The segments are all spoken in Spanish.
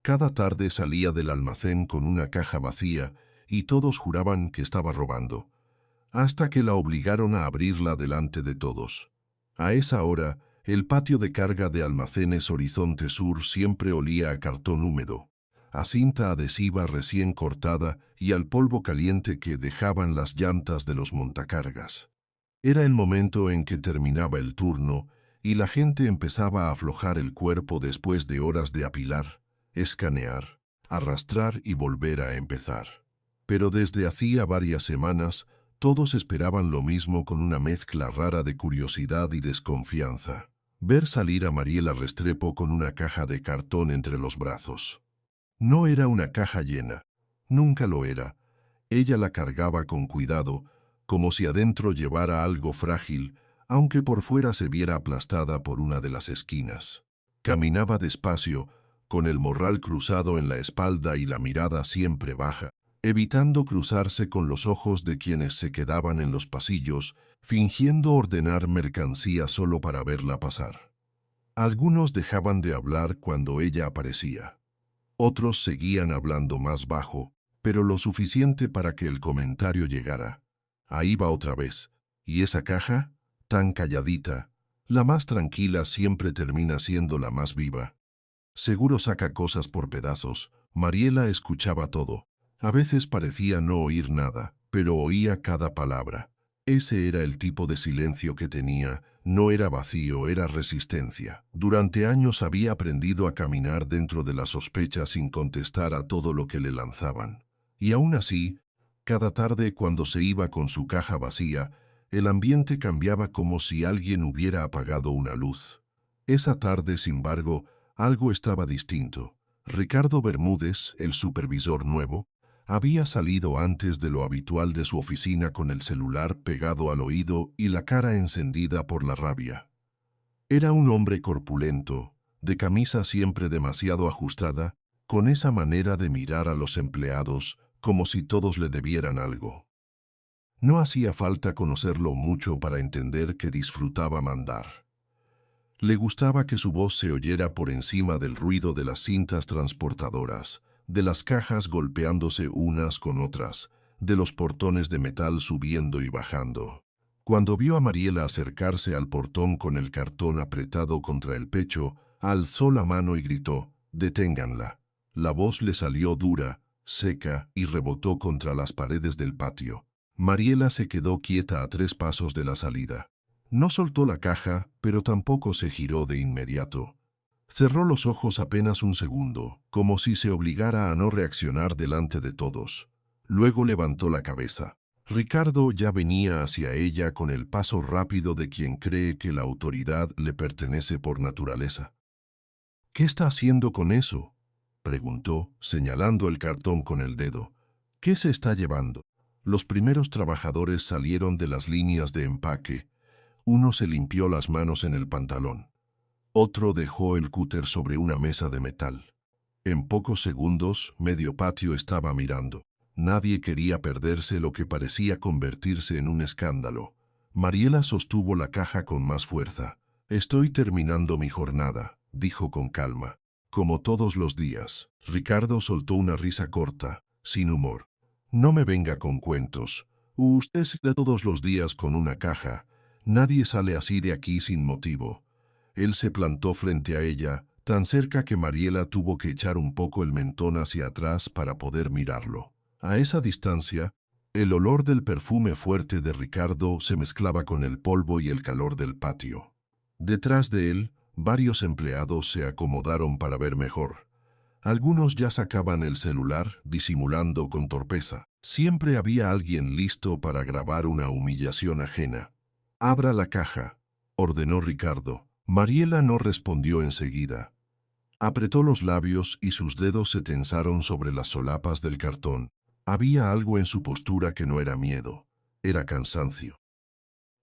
Cada tarde salía del almacén con una caja vacía y todos juraban que estaba robando, hasta que la obligaron a abrirla delante de todos. A esa hora, el patio de carga de Almacenes Horizonte Sur siempre olía a cartón húmedo, a cinta adhesiva recién cortada y al polvo caliente que dejaban las llantas de los montacargas. Era el momento en que terminaba el turno y la gente empezaba a aflojar el cuerpo después de horas de apilar, escanear, arrastrar y volver a empezar. Pero desde hacía varias semanas, todos esperaban lo mismo con una mezcla rara de curiosidad y desconfianza. Ver salir a Mariela Restrepo con una caja de cartón entre los brazos. No era una caja llena, nunca lo era. Ella la cargaba con cuidado, como si adentro llevara algo frágil, aunque por fuera se viera aplastada por una de las esquinas. Caminaba despacio, con el morral cruzado en la espalda y la mirada siempre baja, evitando cruzarse con los ojos de quienes se quedaban en los pasillos, fingiendo ordenar mercancía solo para verla pasar. Algunos dejaban de hablar cuando ella aparecía. Otros seguían hablando más bajo, pero lo suficiente para que el comentario llegara. Ahí va otra vez. ¿Y esa caja? Tan calladita. La más tranquila siempre termina siendo la más viva. Seguro saca cosas por pedazos. Mariela escuchaba todo. A veces parecía no oír nada, pero oía cada palabra. Ese era el tipo de silencio que tenía. No era vacío, era resistencia. Durante años había aprendido a caminar dentro de la sospecha sin contestar a todo lo que le lanzaban. Y aún así, cada tarde cuando se iba con su caja vacía, el ambiente cambiaba como si alguien hubiera apagado una luz. Esa tarde, sin embargo, algo estaba distinto. Ricardo Bermúdez, el supervisor nuevo, había salido antes de lo habitual de su oficina con el celular pegado al oído y la cara encendida por la rabia. Era un hombre corpulento, de camisa siempre demasiado ajustada, con esa manera de mirar a los empleados como si todos le debieran algo. No hacía falta conocerlo mucho para entender que disfrutaba mandar. Le gustaba que su voz se oyera por encima del ruido de las cintas transportadoras, de las cajas golpeándose unas con otras, de los portones de metal subiendo y bajando. Cuando vio a Mariela acercarse al portón con el cartón apretado contra el pecho, alzó la mano y gritó: «¡Deténganla!». La voz le salió dura, seca y rebotó contra las paredes del patio. Mariela se quedó quieta a 3 pasos de la salida. No soltó la caja, pero tampoco se giró de inmediato. Cerró los ojos apenas un segundo, como si se obligara a no reaccionar delante de todos. Luego levantó la cabeza. Ricardo ya venía hacia ella con el paso rápido de quien cree que la autoridad le pertenece por naturaleza. «¿Qué está haciendo con eso?», preguntó, señalando el cartón con el dedo. «¿Qué se está llevando?». Los primeros trabajadores salieron de las líneas de empaque. Uno se limpió las manos en el pantalón. Otro dejó el cúter sobre una mesa de metal. En pocos segundos, medio patio estaba mirando. Nadie quería perderse lo que parecía convertirse en un escándalo. Mariela sostuvo la caja con más fuerza. «Estoy terminando mi jornada», dijo con calma. «Como todos los días». Ricardo soltó una risa corta, sin humor. «No me venga con cuentos. Usted sale todos los días con una caja. Nadie sale así de aquí sin motivo». Él se plantó frente a ella, tan cerca que Mariela tuvo que echar un poco el mentón hacia atrás para poder mirarlo. A esa distancia, el olor del perfume fuerte de Ricardo se mezclaba con el polvo y el calor del patio. Detrás de él, varios empleados se acomodaron para ver mejor. Algunos ya sacaban el celular, disimulando con torpeza. Siempre había alguien listo para grabar una humillación ajena. «Abra la caja», ordenó Ricardo. Mariela no respondió enseguida. Apretó los labios y sus dedos se tensaron sobre las solapas del cartón. Había algo en su postura que no era miedo, era cansancio.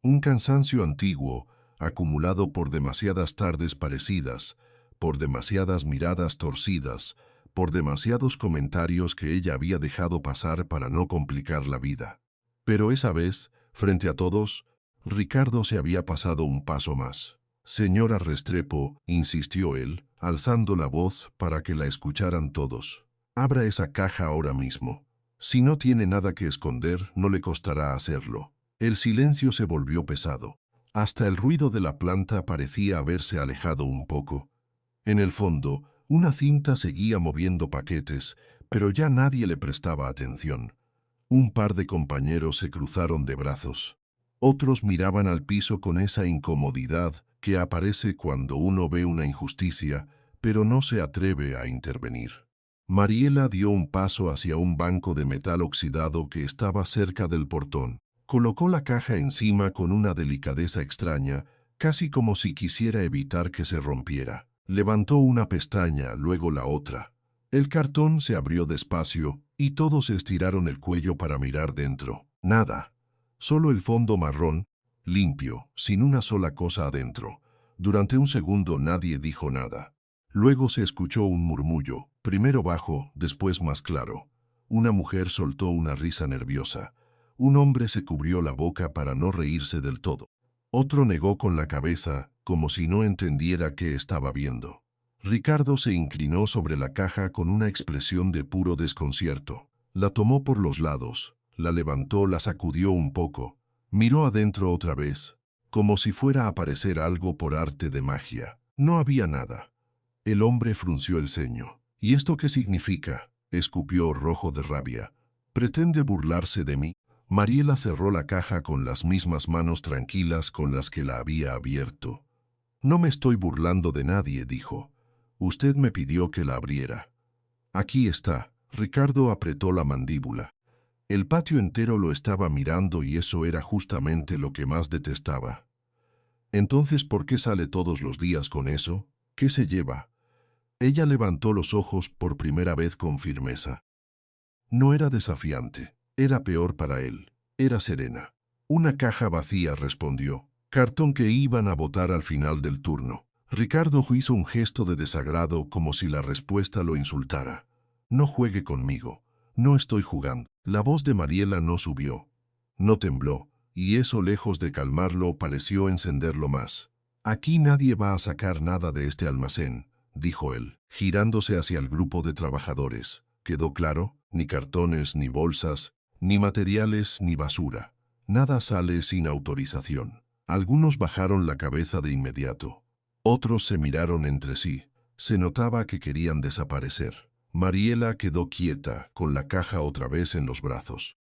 Un cansancio antiguo, acumulado por demasiadas tardes parecidas, por demasiadas miradas torcidas, por demasiados comentarios que ella había dejado pasar para no complicar la vida. Pero esa vez, frente a todos, Ricardo se había pasado un paso más. Señora Restrepo, insistió él, alzando la voz para que la escucharan todos. Abra esa caja ahora mismo. Si no tiene nada que esconder, no le costará hacerlo. El silencio se volvió pesado. Hasta el ruido de la planta parecía haberse alejado un poco. En el fondo, una cinta seguía moviendo paquetes, pero ya nadie le prestaba atención. Un par de compañeros se cruzaron de brazos. Otros miraban al piso con esa incomodidad que aparece cuando uno ve una injusticia, pero no se atreve a intervenir. Mariela dio un paso hacia un banco de metal oxidado que estaba cerca del portón. Colocó la caja encima con una delicadeza extraña, casi como si quisiera evitar que se rompiera. Levantó una pestaña, luego la otra. El cartón se abrió despacio y todos estiraron el cuello para mirar dentro. Nada. Solo el fondo marrón, limpio, sin una sola cosa adentro. Durante un segundo nadie dijo nada. Luego se escuchó un murmullo, primero bajo, después más claro. Una mujer soltó una risa nerviosa. Un hombre se cubrió la boca para no reírse del todo. Otro negó con la cabeza, como si no entendiera qué estaba viendo. Ricardo se inclinó sobre la caja con una expresión de puro desconcierto. La tomó por los lados, la levantó, la sacudió un poco, miró adentro otra vez, como si fuera a aparecer algo por arte de magia. No había nada. El hombre frunció el ceño. ¿Y esto qué significa?, escupió rojo de rabia. ¿Pretende burlarse de mí? Mariela cerró la caja con las mismas manos tranquilas con las que la había abierto. No me estoy burlando de nadie, dijo. Usted me pidió que la abriera. Aquí está. Ricardo apretó la mandíbula. El patio entero lo estaba mirando y eso era justamente lo que más detestaba. Entonces, ¿por qué sale todos los días con eso? ¿Qué se lleva? Ella levantó los ojos por primera vez con firmeza. No era desafiante, era peor para él, era serena. Una caja vacía, respondió. Cartón que iban a botar al final del turno. Ricardo hizo un gesto de desagrado como si la respuesta lo insultara. No juegue conmigo, no estoy jugando. La voz de Mariela no subió, no tembló, y eso, lejos de calmarlo, pareció encenderlo más. Aquí nadie va a sacar nada de este almacén, dijo él, girándose hacia el grupo de trabajadores. ¿Quedó claro? Ni cartones, ni bolsas, ni materiales, ni basura. Nada sale sin autorización. Algunos bajaron la cabeza de inmediato. Otros se miraron entre sí. Se notaba que querían desaparecer. Mariela quedó quieta, con la caja otra vez en los brazos.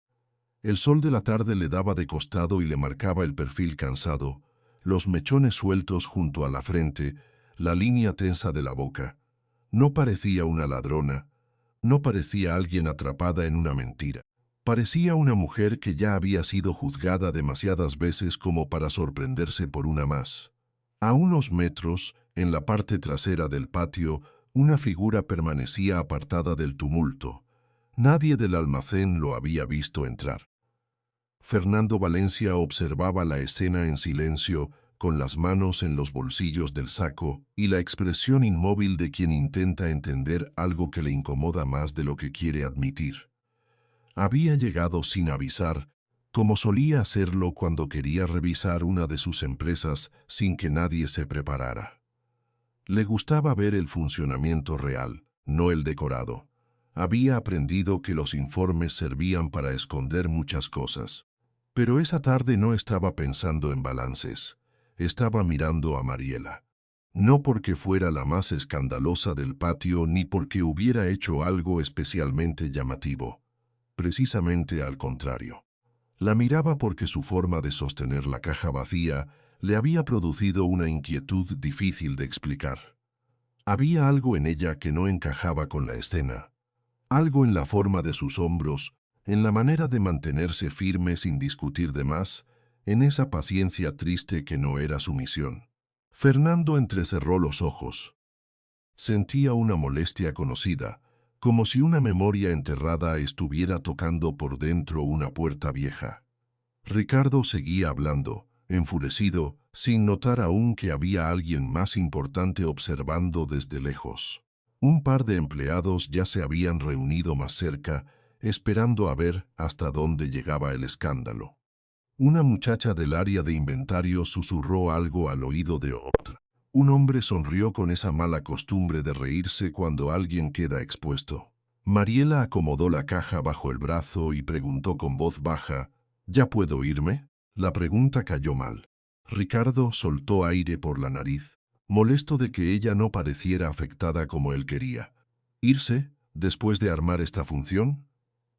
El sol de la tarde le daba de costado y le marcaba el perfil cansado, los mechones sueltos junto a la frente, la línea tensa de la boca. No parecía una ladrona, no parecía alguien atrapada en una mentira. Parecía una mujer que ya había sido juzgada demasiadas veces como para sorprenderse por una más. A unos metros, en la parte trasera del patio, una figura permanecía apartada del tumulto. Nadie del almacén lo había visto entrar. Fernando Valencia observaba la escena en silencio, con las manos en los bolsillos del saco y la expresión inmóvil de quien intenta entender algo que le incomoda más de lo que quiere admitir. Había llegado sin avisar, como solía hacerlo cuando quería revisar una de sus empresas sin que nadie se preparara. Le gustaba ver el funcionamiento real, no el decorado. Había aprendido que los informes servían para esconder muchas cosas. Pero esa tarde no estaba pensando en balances. Estaba mirando a Mariela. No porque fuera la más escandalosa del patio ni porque hubiera hecho algo especialmente llamativo. Precisamente al contrario. La miraba porque su forma de sostener la caja vacía le había producido una inquietud difícil de explicar. Había algo en ella que no encajaba con la escena. Algo en la forma de sus hombros, en la manera de mantenerse firme sin discutir de más, en esa paciencia triste que no era su misión. Fernando entrecerró los ojos. Sentía una molestia conocida, como si una memoria enterrada estuviera tocando por dentro una puerta vieja. Ricardo seguía hablando, enfurecido, sin notar aún que había alguien más importante observando desde lejos. Un par de empleados ya se habían reunido más cerca, esperando a ver hasta dónde llegaba el escándalo. Una muchacha del área de inventario susurró algo al oído de otra. Un hombre sonrió con esa mala costumbre de reírse cuando alguien queda expuesto. Mariela acomodó la caja bajo el brazo y preguntó con voz baja, ¿ya puedo irme? La pregunta cayó mal. Ricardo soltó aire por la nariz, molesto de que ella no pareciera afectada como él quería. ¿Irse, después de armar esta función?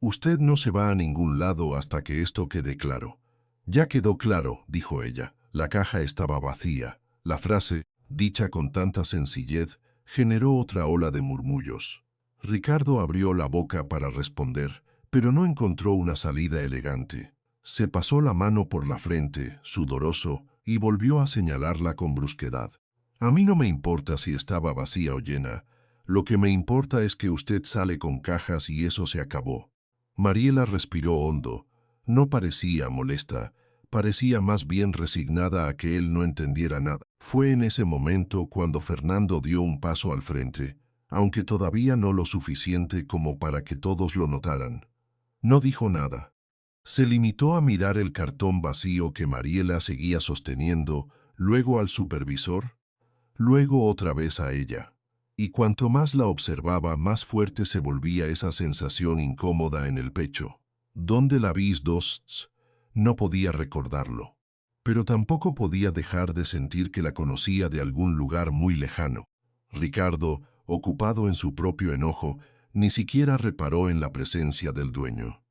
Usted no se va a ningún lado hasta que esto quede claro. Ya quedó claro, dijo ella. La caja estaba vacía. La frase, dicha con tanta sencillez, generó otra ola de murmullos. Ricardo abrió la boca para responder, pero no encontró una salida elegante. Se pasó la mano por la frente, sudoroso, y volvió a señalarla con brusquedad. A mí no me importa si estaba vacía o llena. Lo que me importa es que usted sale con cajas y eso se acabó. Mariela respiró hondo. No parecía molesta, parecía más bien resignada a que él no entendiera nada. Fue en ese momento cuando Fernando dio un paso al frente, aunque todavía no lo suficiente como para que todos lo notaran. No dijo nada. Se limitó a mirar el cartón vacío que Mariela seguía sosteniendo, luego al supervisor, luego otra vez a ella. Y cuanto más la observaba, más fuerte se volvía esa sensación incómoda en el pecho. ¿Dónde la vis dos? No podía recordarlo. Pero tampoco podía dejar de sentir que la conocía de algún lugar muy lejano. Ricardo, ocupado en su propio enojo, ni siquiera reparó en la presencia del dueño.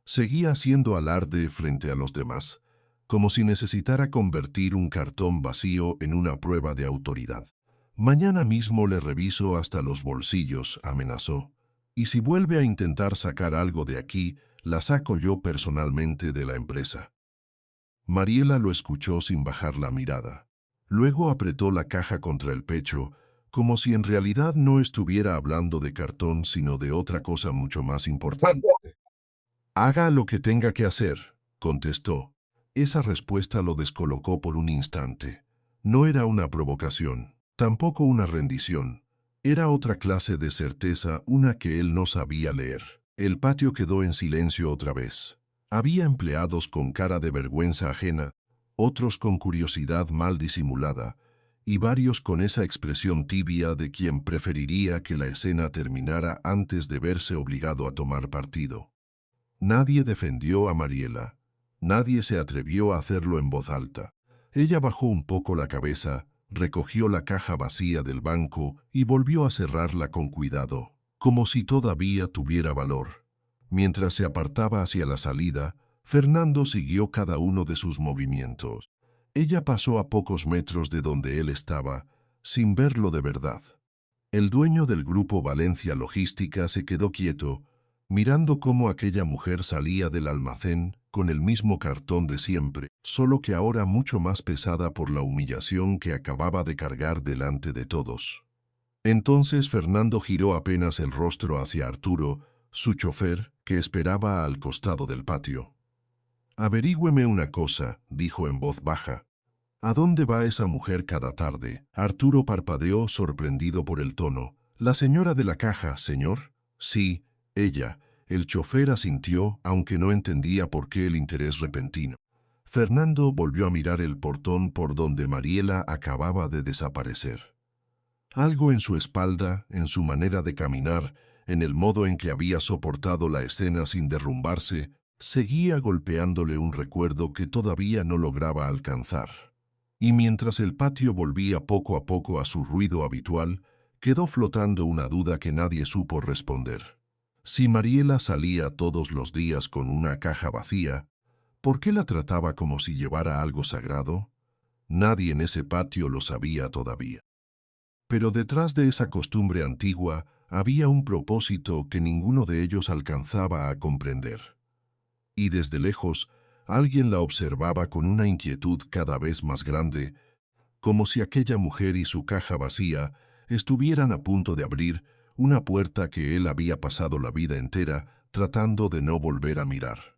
Seguía haciendo alarde frente a los demás, como si necesitara convertir un cartón vacío en una prueba de autoridad. Mañana mismo le reviso hasta los bolsillos, amenazó. Y si vuelve a intentar sacar algo de aquí, la saco yo personalmente de la empresa. Mariela lo escuchó sin bajar la mirada. Luego apretó la caja contra el pecho, como si en realidad no estuviera hablando de cartón, sino de otra cosa mucho más importante. Haga lo que tenga que hacer, contestó. Esa respuesta lo descolocó por un instante. No era una provocación, tampoco una rendición. Era otra clase de certeza, una que él no sabía leer. El patio quedó en silencio otra vez. Había empleados con cara de vergüenza ajena, otros con curiosidad mal disimulada, y varios con esa expresión tibia de quien preferiría que la escena terminara antes de verse obligado a tomar partido. Nadie defendió a Mariela. Nadie se atrevió a hacerlo en voz alta. Ella bajó un poco la cabeza, recogió la caja vacía del banco y volvió a cerrarla con cuidado, como si todavía tuviera valor. Mientras se apartaba hacia la salida, Fernando siguió cada uno de sus movimientos. Ella pasó a pocos metros de donde él estaba, sin verlo de verdad. El dueño del grupo Valencia Logística se quedó quieto, mirando cómo aquella mujer salía del almacén con el mismo cartón de siempre, solo que ahora mucho más pesada por la humillación que acababa de cargar delante de todos. Entonces Fernando giró apenas el rostro hacia Arturo, su chofer, que esperaba al costado del patio. «Averígüeme una cosa», dijo en voz baja. «¿A dónde va esa mujer cada tarde?» Arturo parpadeó sorprendido por el tono. «¿La señora de la caja, señor?» «Sí, ella». El chofer asintió, aunque no entendía por qué el interés repentino. Fernando volvió a mirar el portón por donde Mariela acababa de desaparecer. Algo en su espalda, en su manera de caminar, en el modo en que había soportado la escena sin derrumbarse, seguía golpeándole un recuerdo que todavía no lograba alcanzar. Y mientras el patio volvía poco a poco a su ruido habitual, quedó flotando una duda que nadie supo responder. Si Mariela salía todos los días con una caja vacía, ¿por qué la trataba como si llevara algo sagrado? Nadie en ese patio lo sabía todavía. Pero detrás de esa costumbre antigua había un propósito que ninguno de ellos alcanzaba a comprender. Y desde lejos, alguien la observaba con una inquietud cada vez más grande, como si aquella mujer y su caja vacía estuvieran a punto de abrir una puerta que él había pasado la vida entera tratando de no volver a mirar.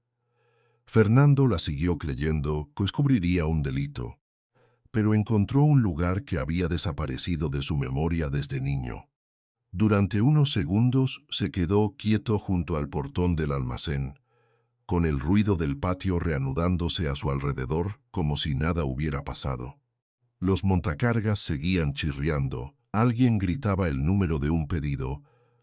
Fernando la siguió creyendo que descubriría un delito, pero encontró un lugar que había desaparecido de su memoria desde niño. Durante unos segundos se quedó quieto junto al portón del almacén, con el ruido del patio reanudándose a su alrededor como si nada hubiera pasado. Los montacargas seguían chirriando, alguien gritaba el número de un pedido,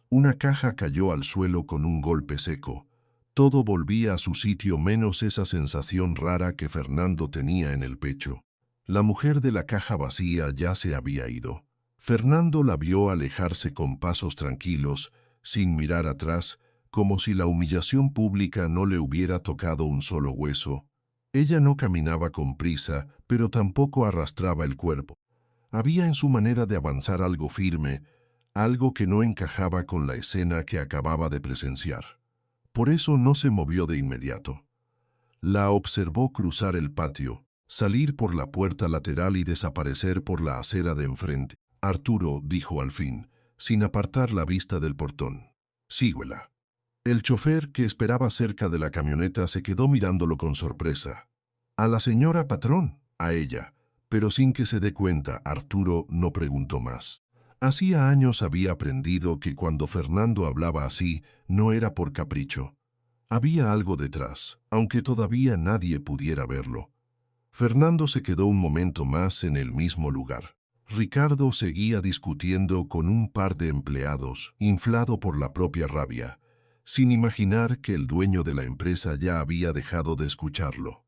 una caja cayó al suelo con un golpe seco. Todo volvía a su sitio menos esa sensación rara que Fernando tenía en el pecho. La mujer de la caja vacía ya se había ido. Fernando la vio alejarse con pasos tranquilos, sin mirar atrás, como si la humillación pública no le hubiera tocado un solo hueso. Ella no caminaba con prisa, pero tampoco arrastraba el cuerpo. Había en su manera de avanzar algo firme, algo que no encajaba con la escena que acababa de presenciar. Por eso no se movió de inmediato. La observó cruzar el patio, salir por la puerta lateral y desaparecer por la acera de enfrente. Arturo dijo al fin, sin apartar la vista del portón: «Síguela». El chofer, que esperaba cerca de la camioneta, se quedó mirándolo con sorpresa. «¿A la señora patrón?», a ella. Pero sin que se dé cuenta, Arturo no preguntó más. Hacía años había aprendido que cuando Fernando hablaba así, no era por capricho. Había algo detrás, aunque todavía nadie pudiera verlo. Fernando se quedó un momento más en el mismo lugar. Ricardo seguía discutiendo con un par de empleados, inflado por la propia rabia, sin imaginar que el dueño de la empresa ya había dejado de escucharlo.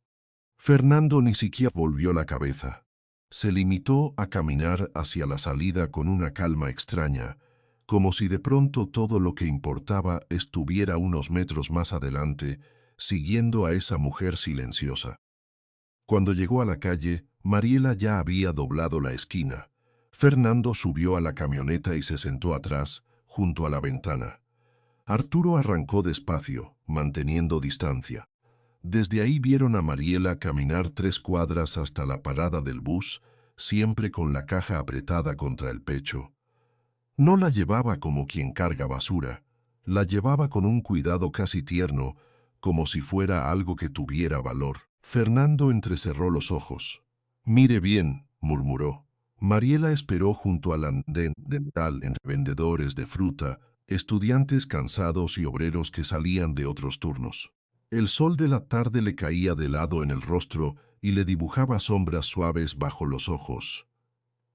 Fernando ni siquiera volvió la cabeza. Se limitó a caminar hacia la salida con una calma extraña, como si de pronto todo lo que importaba estuviera unos metros más adelante, siguiendo a esa mujer silenciosa. Cuando llegó a la calle, Mariela ya había doblado la esquina. Fernando subió a la camioneta y se sentó atrás, junto a la ventana. Arturo arrancó despacio, manteniendo distancia. Desde ahí vieron a Mariela caminar 3 cuadras hasta la parada del bus, siempre con la caja apretada contra el pecho. No la llevaba como quien carga basura, la llevaba con un cuidado casi tierno, como si fuera algo que tuviera valor. Fernando entrecerró los ojos. «Mire bien», murmuró. Mariela esperó junto al andén de metal entre vendedores de fruta, estudiantes cansados y obreros que salían de otros turnos. El sol de la tarde le caía de lado en el rostro y le dibujaba sombras suaves bajo los ojos.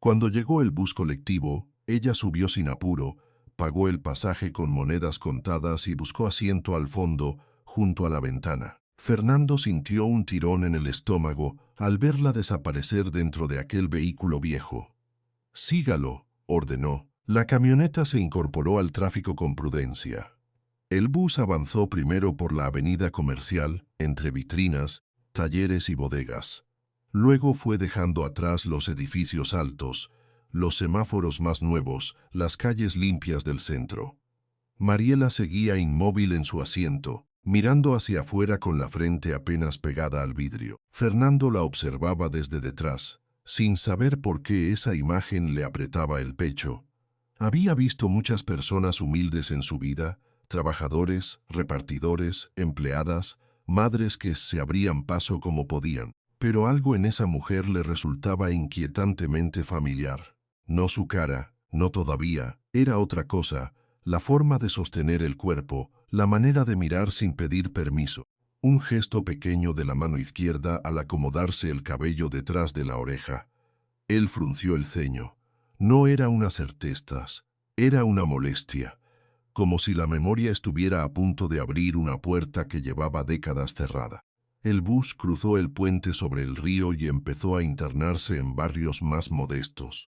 Cuando llegó el bus colectivo, ella subió sin apuro, pagó el pasaje con monedas contadas y buscó asiento al fondo, junto a la ventana. Fernando sintió un tirón en el estómago al verla desaparecer dentro de aquel vehículo viejo. «Sígalo», ordenó. La camioneta se incorporó al tráfico con prudencia. El bus avanzó primero por la avenida comercial, entre vitrinas, talleres y bodegas. Luego fue dejando atrás los edificios altos, los semáforos más nuevos, las calles limpias del centro. Mariela seguía inmóvil en su asiento, mirando hacia afuera con la frente apenas pegada al vidrio. Fernando la observaba desde detrás, sin saber por qué esa imagen le apretaba el pecho. Había visto muchas personas humildes en su vida, trabajadores, repartidores, empleadas, madres que se abrían paso como podían, pero algo en esa mujer le resultaba inquietantemente familiar. No su cara, no todavía, era otra cosa, la forma de sostener el cuerpo, la manera de mirar sin pedir permiso. Un gesto pequeño de la mano izquierda al acomodarse el cabello detrás de la oreja. Él frunció el ceño. No era una certeza, era una molestia, como si la memoria estuviera a punto de abrir una puerta que llevaba décadas cerrada. El bus cruzó el puente sobre el río y empezó a internarse en barrios más modestos.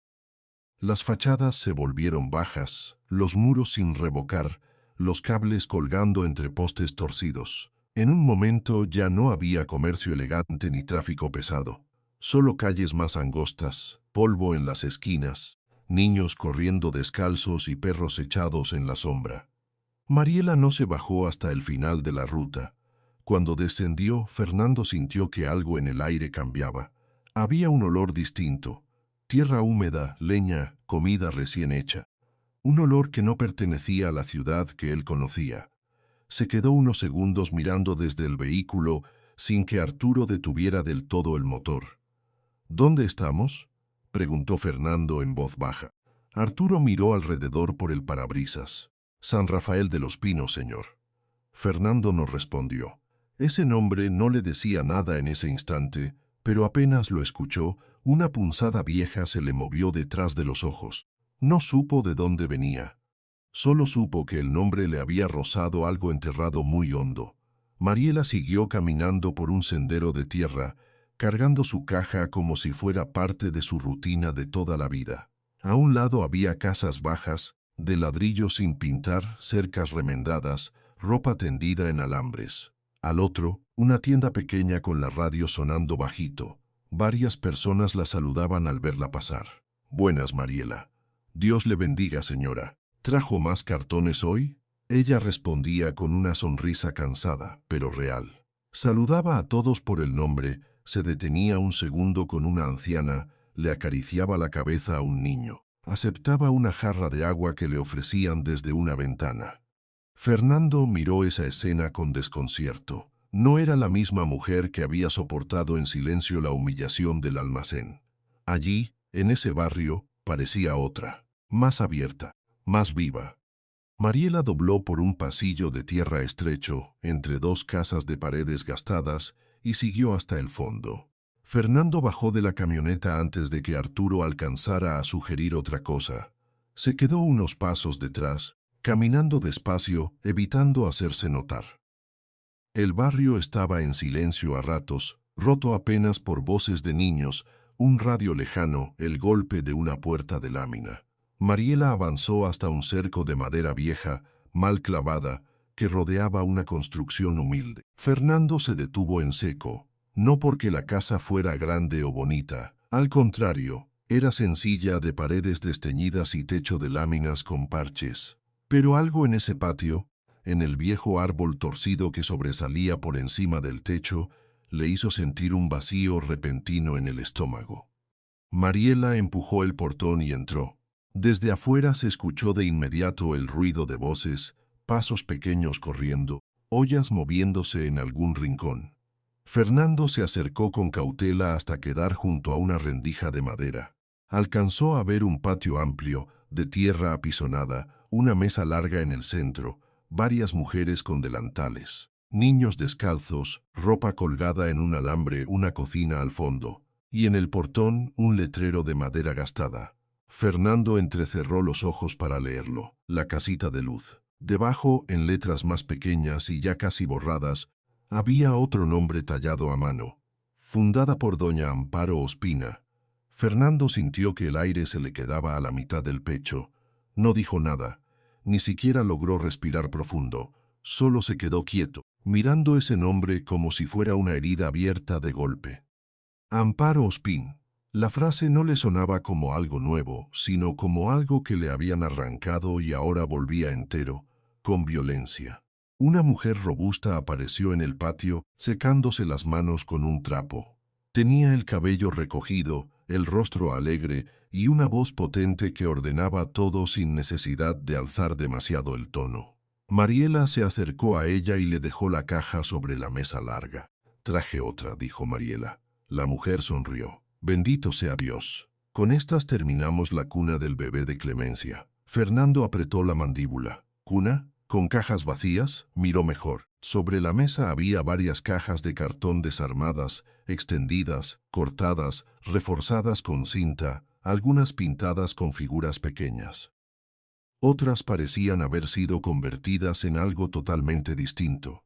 Las fachadas se volvieron bajas, los muros sin revocar, los cables colgando entre postes torcidos. En un momento ya no había comercio elegante ni tráfico pesado. Solo calles más angostas, polvo en las esquinas, niños corriendo descalzos y perros echados en la sombra. Mariela no se bajó hasta el final de la ruta. Cuando descendió, Fernando sintió que algo en el aire cambiaba. Había un olor distinto. Tierra húmeda, leña, comida recién hecha. Un olor que no pertenecía a la ciudad que él conocía. Se quedó unos segundos mirando desde el vehículo sin que Arturo detuviera del todo el motor. «¿Dónde estamos?», preguntó Fernando en voz baja. Arturo miró alrededor por el parabrisas. «San Rafael de los Pinos, señor». Fernando no respondió. Ese nombre no le decía nada en ese instante, pero apenas lo escuchó, una punzada vieja se le movió detrás de los ojos. No supo de dónde venía. Solo supo que el nombre le había rozado algo enterrado muy hondo. Mariela siguió caminando por un sendero de tierra, cargando su caja como si fuera parte de su rutina de toda la vida. A un lado había casas bajas, de ladrillo sin pintar, cercas remendadas, ropa tendida en alambres. Al otro, una tienda pequeña con la radio sonando bajito. Varias personas la saludaban al verla pasar. «Buenas, Mariela». «Dios le bendiga, señora». «¿Trajo más cartones hoy?». Ella respondía con una sonrisa cansada, pero real. Saludaba a todos por el nombre, se detenía un segundo con una anciana, le acariciaba la cabeza a un niño. Aceptaba una jarra de agua que le ofrecían desde una ventana. Fernando miró esa escena con desconcierto. No era la misma mujer que había soportado en silencio la humillación del almacén. Allí, en ese barrio, parecía otra, más abierta, más viva. Mariela dobló por un pasillo de tierra estrecho, entre dos casas de paredes gastadas, y siguió hasta el fondo. Fernando bajó de la camioneta antes de que Arturo alcanzara a sugerir otra cosa. Se quedó unos pasos detrás, caminando despacio, evitando hacerse notar. El barrio estaba en silencio a ratos, roto apenas por voces de niños, un radio lejano, el golpe de una puerta de lámina. Mariela avanzó hasta un cerco de madera vieja, mal clavada, que rodeaba una construcción humilde. Fernando se detuvo en seco, no porque la casa fuera grande o bonita, al contrario, era sencilla, de paredes desteñidas y techo de láminas con parches. Pero algo en ese patio, en el viejo árbol torcido que sobresalía por encima del techo, le hizo sentir un vacío repentino en el estómago. Mariela empujó el portón y entró. Desde afuera se escuchó de inmediato el ruido de voces, pasos pequeños corriendo, ollas moviéndose en algún rincón. Fernando se acercó con cautela hasta quedar junto a una rendija de madera. Alcanzó a ver un patio amplio, de tierra apisonada, una mesa larga en el centro, varias mujeres con delantales, niños descalzos, ropa colgada en un alambre, una cocina al fondo, y en el portón un letrero de madera gastada. Fernando entrecerró los ojos para leerlo. La casita de luz. Debajo, en letras más pequeñas y ya casi borradas, había otro nombre tallado a mano. Fundada por doña Amparo Ospina. Fernando sintió que el aire se le quedaba a la mitad del pecho. No dijo nada, ni siquiera logró respirar profundo. Solo se quedó quieto, mirando ese nombre como si fuera una herida abierta de golpe. Amparo Ospín. La frase no le sonaba como algo nuevo, sino como algo que le habían arrancado y ahora volvía entero, con violencia. Una mujer robusta apareció en el patio, secándose las manos con un trapo. Tenía el cabello recogido, el rostro alegre y una voz potente que ordenaba todo sin necesidad de alzar demasiado el tono. Mariela se acercó a ella y le dejó la caja sobre la mesa larga. «Traje otra», dijo Mariela. La mujer sonrió. «Bendito sea Dios. Con estas terminamos la cuna del bebé de Clemencia». Fernando apretó la mandíbula. «¿Cuna? ¿Con cajas vacías?». Miró mejor. Sobre la mesa había varias cajas de cartón desarmadas, extendidas, cortadas, reforzadas con cinta, algunas pintadas con figuras pequeñas. Otras parecían haber sido convertidas en algo totalmente distinto.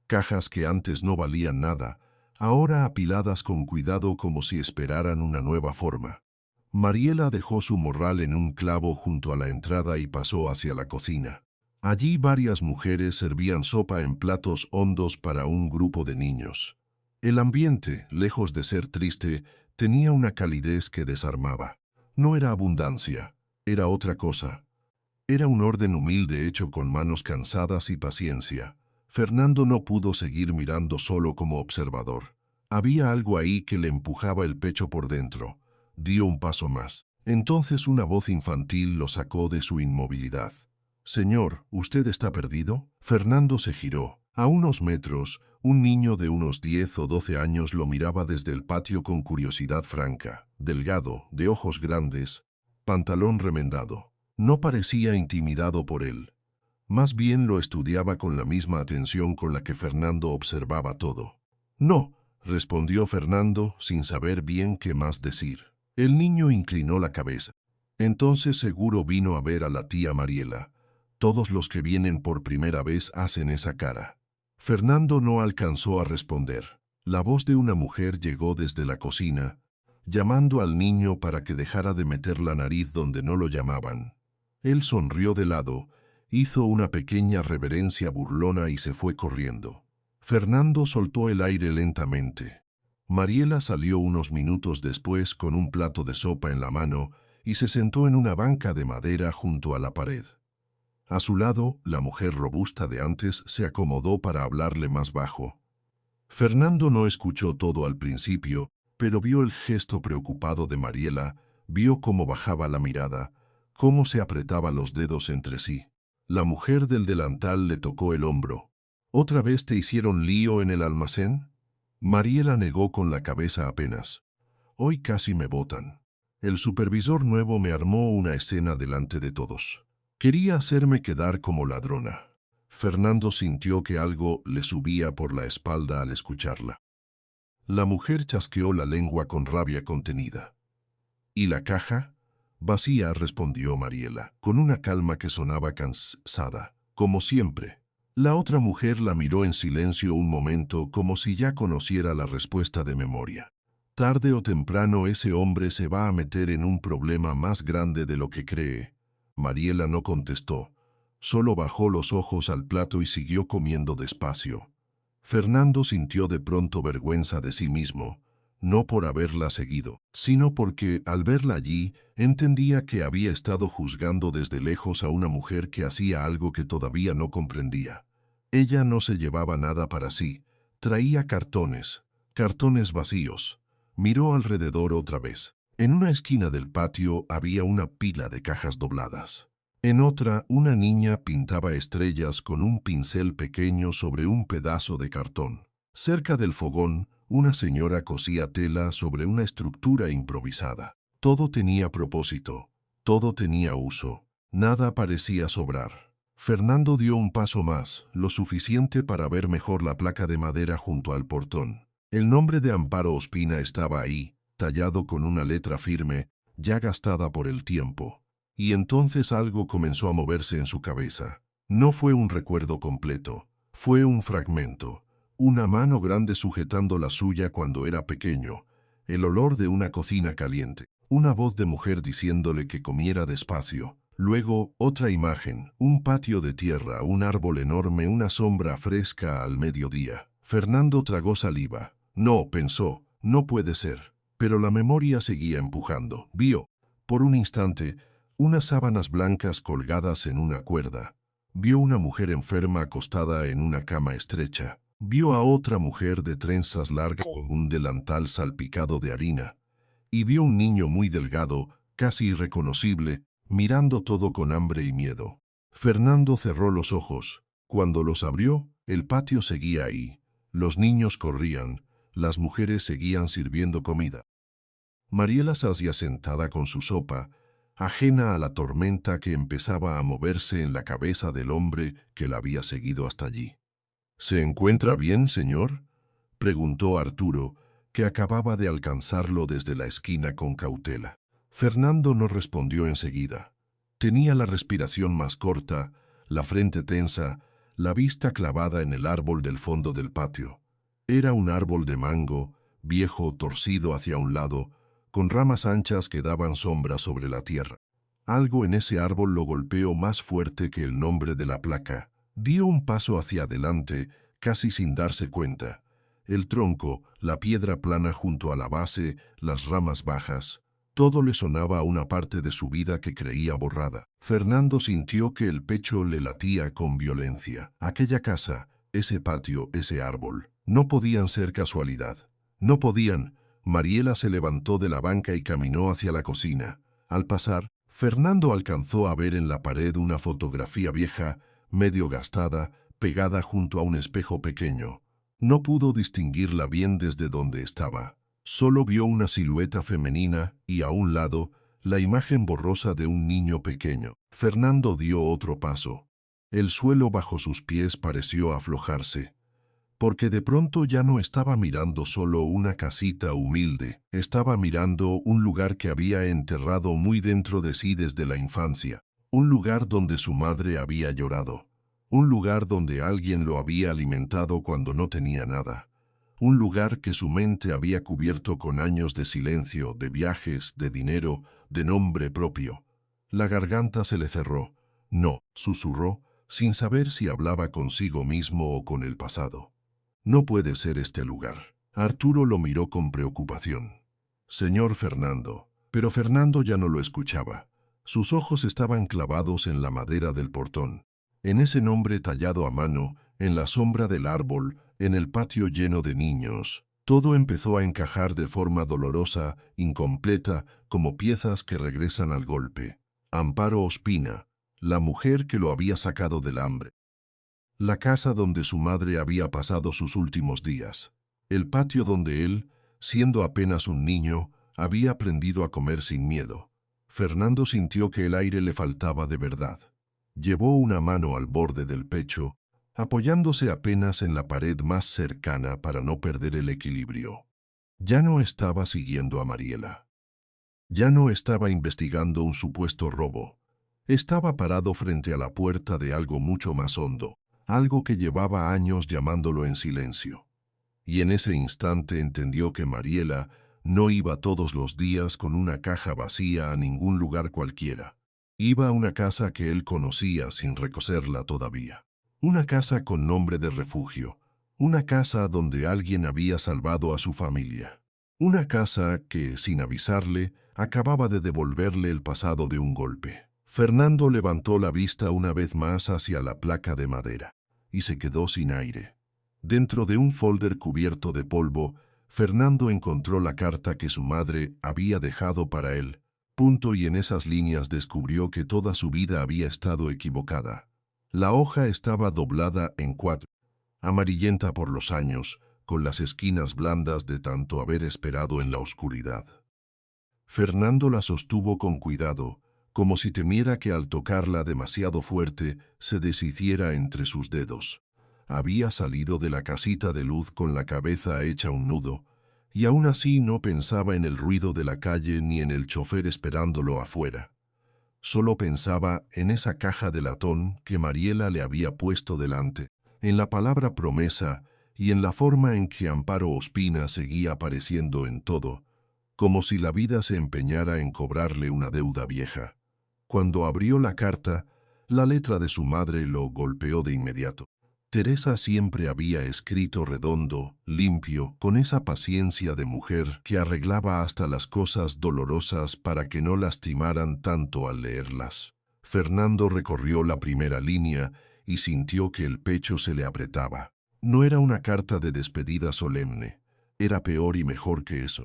Cajas que antes no valían nada, ahora apiladas con cuidado como si esperaran una nueva forma. Mariela dejó su morral en un clavo junto a la entrada y pasó hacia la cocina. Allí varias mujeres servían sopa en platos hondos para un grupo de niños. El ambiente, lejos de ser triste, tenía una calidez que desarmaba. No era abundancia, era otra cosa. Era un orden humilde hecho con manos cansadas y paciencia. Fernando no pudo seguir mirando solo como observador. Había algo ahí que le empujaba el pecho por dentro. Dio un paso más. Entonces una voz infantil lo sacó de su inmovilidad. «Señor, ¿usted está perdido?». Fernando se giró. A unos metros, un niño de unos 10 o 12 años lo miraba desde el patio con curiosidad franca, delgado, de ojos grandes, pantalón remendado. No parecía intimidado por él. Más bien lo estudiaba con la misma atención con la que Fernando observaba todo. «No, respondió Fernando sin saber bien qué más decir. El niño inclinó la cabeza. Entonces seguro vino a ver a la tía Mariela. Todos los que vienen por primera vez hacen esa cara. Fernando no alcanzó a responder. La voz de una mujer llegó desde la cocina, llamando al niño para que dejara de meter la nariz donde no lo llamaban. Él sonrió de lado, hizo una pequeña reverencia burlona y se fue corriendo. Fernando soltó el aire lentamente. Mariela salió unos minutos después con un plato de sopa en la mano y se sentó en una banca de madera junto a la pared. A su lado, la mujer robusta de antes se acomodó para hablarle más bajo. Fernando no escuchó todo al principio, pero vio el gesto preocupado de Mariela, vio cómo bajaba la mirada, cómo se apretaba los dedos entre sí. La mujer del delantal le tocó el hombro. ¿Otra vez te hicieron lío en el almacén? Mariela negó con la cabeza apenas. Hoy casi me botan. El supervisor nuevo me armó una escena delante de todos. Quería hacerme quedar como ladrona. Fernando sintió que algo le subía por la espalda al escucharla. La mujer chasqueó la lengua con rabia contenida. ¿Y la caja? Vacía, respondió Mariela, con una calma que sonaba cansada, como siempre. La otra mujer la miró en silencio un momento como si ya conociera la respuesta de memoria. Tarde o temprano ese hombre se va a meter en un problema más grande de lo que cree. Mariela no contestó, solo bajó los ojos al plato y siguió comiendo despacio. Fernando sintió de pronto vergüenza de sí mismo, no por haberla seguido, sino porque, al verla allí, entendía que había estado juzgando desde lejos a una mujer que hacía algo que todavía no comprendía. Ella no se llevaba nada para sí, traía cartones vacíos. Miró alrededor otra vez. En una esquina del patio había una pila de cajas dobladas. En otra, una niña pintaba estrellas con un pincel pequeño sobre un pedazo de cartón. Cerca del fogón, una señora cosía tela sobre una estructura improvisada. Todo tenía propósito, todo tenía uso, nada parecía sobrar. Fernando dio un paso más, lo suficiente para ver mejor la placa de madera junto al portón. El nombre de Amparo Ospina estaba ahí, tallado con una letra firme, ya gastada por el tiempo. Y entonces algo comenzó a moverse en su cabeza. No fue un recuerdo completo, fue un fragmento. Una mano grande sujetando la suya cuando era pequeño, el olor de una cocina caliente, una voz de mujer diciéndole que comiera despacio. Luego, otra imagen, un patio de tierra, un árbol enorme, una sombra fresca al mediodía. Fernando tragó saliva. No, pensó, no puede ser. Pero la memoria seguía empujando. Vio, por un instante, unas sábanas blancas colgadas en una cuerda. Vio una mujer enferma acostada en una cama estrecha. Vio a otra mujer de trenzas largas con un delantal salpicado de harina. Y vio un niño muy delgado, casi irreconocible, mirando todo con hambre y miedo. Fernando cerró los ojos. Cuando los abrió, el patio seguía ahí. Los niños corrían, las mujeres seguían sirviendo comida. Mariela sacía sentada con su sopa, ajena a la tormenta que empezaba a moverse en la cabeza del hombre que la había seguido hasta allí. ¿Se encuentra bien, señor?, preguntó Arturo, que acababa de alcanzarlo desde la esquina con cautela. Fernando no respondió enseguida. Tenía la respiración más corta, la frente tensa, la vista clavada en el árbol del fondo del patio. Era un árbol de mango, viejo, torcido hacia un lado, con ramas anchas que daban sombra sobre la tierra. Algo en ese árbol lo golpeó más fuerte que el nombre de la placa. Dio un paso hacia adelante, casi sin darse cuenta. El tronco, la piedra plana junto a la base, las ramas bajas, todo le sonaba a una parte de su vida que creía borrada. Fernando sintió que el pecho le latía con violencia. Aquella casa, ese patio, ese árbol, no podían ser casualidad. No podían. Mariela se levantó de la banca y caminó hacia la cocina. Al pasar, Fernando alcanzó a ver en la pared una fotografía vieja, medio gastada, pegada junto a un espejo pequeño. No pudo distinguirla bien desde donde estaba. Solo vio una silueta femenina y, a un lado, la imagen borrosa de un niño pequeño. Fernando dio otro paso. El suelo bajo sus pies pareció aflojarse. porque de pronto ya no estaba mirando solo una casita humilde, estaba mirando un lugar que había enterrado muy dentro de sí desde la infancia, un lugar donde su madre había llorado, un lugar donde alguien lo había alimentado cuando no tenía nada, un lugar que su mente había cubierto con años de silencio, de viajes, de dinero, de nombre propio. La garganta se le cerró. No, susurró, sin saber si hablaba consigo mismo o con el pasado. No puede ser este lugar. Arturo lo miró con preocupación. Señor Fernando. Pero Fernando ya no lo escuchaba. Sus ojos estaban clavados en la madera del portón, en ese nombre tallado a mano, en la sombra del árbol, en el patio lleno de niños. Todo empezó a encajar de forma dolorosa, incompleta, como piezas que regresan al golpe. Amparo Ospina, la mujer que lo había sacado del hambre. La casa donde su madre había pasado sus últimos días. El patio donde él, siendo apenas un niño, había aprendido a comer sin miedo. Fernando sintió que el aire le faltaba de verdad. Llevó una mano al borde del pecho, apoyándose apenas en la pared más cercana para no perder el equilibrio. Ya no estaba siguiendo a Mariela. Ya no estaba investigando un supuesto robo. Estaba parado frente a la puerta de algo mucho más hondo, algo que llevaba años llamándolo en silencio. Y en ese instante entendió que Mariela no iba todos los días con una caja vacía a ningún lugar cualquiera. Iba a una casa que él conocía sin reconocerla todavía. Una casa con nombre de refugio. Una casa donde alguien había salvado a su familia. Una casa que, sin avisarle, acababa de devolverle el pasado de un golpe. Fernando levantó la vista una vez más hacia la placa de madera y se quedó sin aire. Dentro de un folder cubierto de polvo, Fernando encontró la carta que su madre había dejado para él. Y en esas líneas descubrió que toda su vida había estado equivocada. La hoja estaba doblada en 4, amarillenta por los años, con las esquinas blandas de tanto haber esperado en la oscuridad. Fernando la sostuvo con cuidado, como si temiera que al tocarla demasiado fuerte se deshiciera entre sus dedos. Había salido de la casita de luz con la cabeza hecha un nudo, y aún así no pensaba en el ruido de la calle ni en el chofer esperándolo afuera. Solo pensaba en esa caja de latón que Mariela le había puesto delante, en la palabra promesa y en la forma en que Amparo Ospina seguía apareciendo en todo, como si la vida se empeñara en cobrarle una deuda vieja. Cuando abrió la carta, la letra de su madre lo golpeó de inmediato. Teresa siempre había escrito redondo, limpio, con esa paciencia de mujer que arreglaba hasta las cosas dolorosas para que no lastimaran tanto al leerlas. Fernando recorrió la primera línea y sintió que el pecho se le apretaba. No era una carta de despedida solemne, era peor y mejor que eso.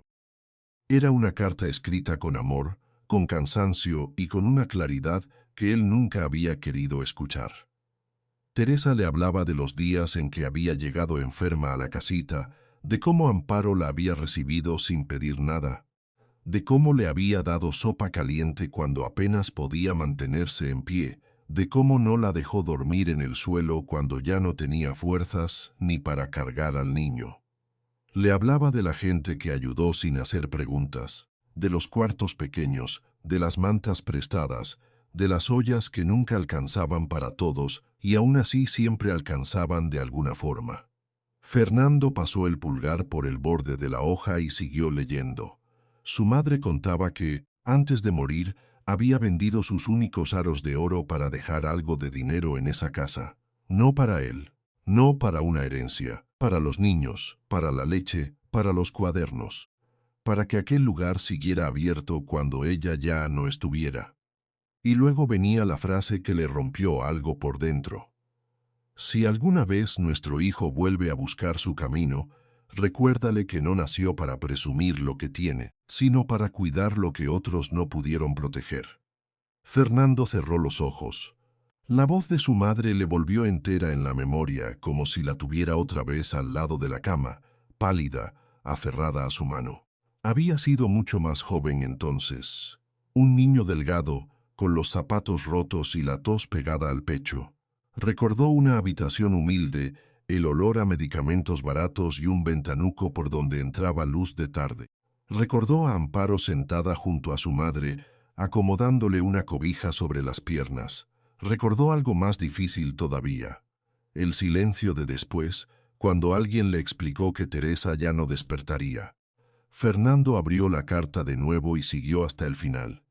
Era una carta escrita con amor, con cansancio y con una claridad que él nunca había querido escuchar. Teresa le hablaba de los días en que había llegado enferma a la casita, de cómo Amparo la había recibido sin pedir nada, de cómo le había dado sopa caliente cuando apenas podía mantenerse en pie, de cómo no la dejó dormir en el suelo cuando ya no tenía fuerzas ni para cargar al niño. Le hablaba de la gente que ayudó sin hacer preguntas, de los cuartos pequeños, de las mantas prestadas, de las ollas que nunca alcanzaban para todos y aún así siempre alcanzaban de alguna forma. Fernando pasó el pulgar por el borde de la hoja y siguió leyendo. Su madre contaba que, antes de morir, había vendido sus únicos aros de oro para dejar algo de dinero en esa casa. No para él, no para una herencia, para los niños, para la leche, para los cuadernos, para que aquel lugar siguiera abierto cuando ella ya no estuviera. Y luego venía la frase que le rompió algo por dentro. Si alguna vez nuestro hijo vuelve a buscar su camino, recuérdale que no nació para presumir lo que tiene, sino para cuidar lo que otros no pudieron proteger. Fernando cerró los ojos. La voz de su madre le volvió entera en la memoria, como si la tuviera otra vez al lado de la cama, pálida, aferrada a su mano. Había sido mucho más joven entonces, un niño delgado, con los zapatos rotos y la tos pegada al pecho. Recordó una habitación humilde el olor a medicamentos baratos y un ventanuco por donde entraba luz de tarde. Recordó a Amparo sentada junto a su madre, acomodándole una cobija sobre las piernas. Recordó algo más difícil todavía: el silencio de después, cuando alguien le explicó que Teresa ya no despertaría. Fernando abrió la carta de nuevo y siguió hasta el final.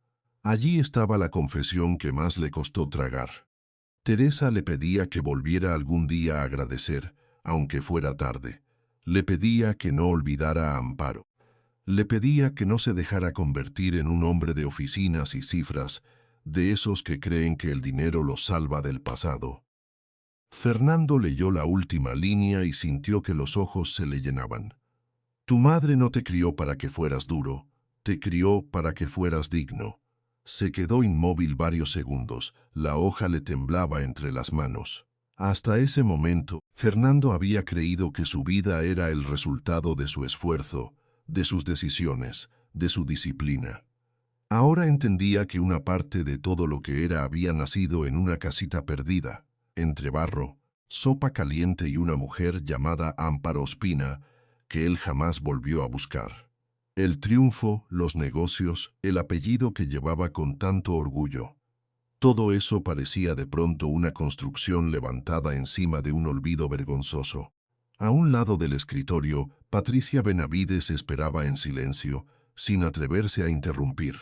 Allí estaba la confesión que más le costó tragar. Teresa le pedía que volviera algún día a agradecer, aunque fuera tarde. Le pedía que no olvidara a Amparo. Le pedía que no se dejara convertir en un hombre de oficinas y cifras, de esos que creen que el dinero los salva del pasado. Fernando leyó la última línea y sintió que los ojos se le llenaban. Tu madre no te crió para que fueras duro, te crió para que fueras digno. Se quedó inmóvil varios segundos, la hoja le temblaba entre las manos. Hasta ese momento, Fernando había creído que su vida era el resultado de su esfuerzo, de sus decisiones, de su disciplina. Ahora entendía que una parte de todo lo que era había nacido en una casita perdida, entre barro, sopa caliente y una mujer llamada Amparo Ospina, que él jamás volvió a buscar. El triunfo, los negocios, el apellido que llevaba con tanto orgullo. Todo eso parecía de pronto una construcción levantada encima de un olvido vergonzoso. A un lado del escritorio, Patricia Benavides esperaba en silencio, sin atreverse a interrumpir.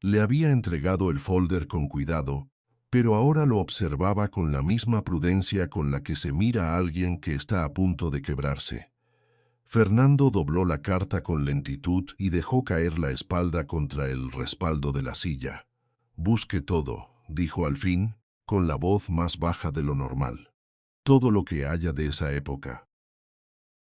Le había entregado el folder con cuidado, pero ahora lo observaba con la misma prudencia con la que se mira a alguien que está a punto de quebrarse. Fernando dobló la carta con lentitud y dejó caer la espalda contra el respaldo de la silla. Busque todo, dijo al fin, con la voz más baja de lo normal. Todo lo que haya de esa época.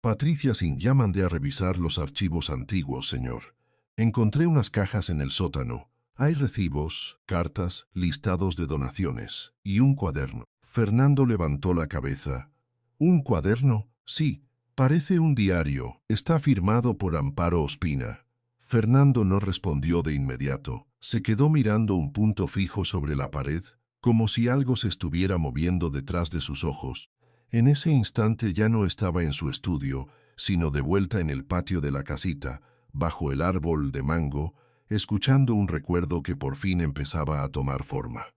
Patricia sin ya mandé a revisar los archivos antiguos, señor. Encontré unas cajas en el sótano. Hay recibos, cartas, listados de donaciones y un cuaderno. Fernando levantó la cabeza. ¿Un cuaderno? Sí. Parece un diario. Está firmado por Amparo Ospina. Fernando no respondió de inmediato. Se quedó mirando un punto fijo sobre la pared, como si algo se estuviera moviendo detrás de sus ojos. En ese instante ya no estaba en su estudio, sino de vuelta en el patio de la casita, bajo el árbol de mango, escuchando un recuerdo que por fin empezaba a tomar forma.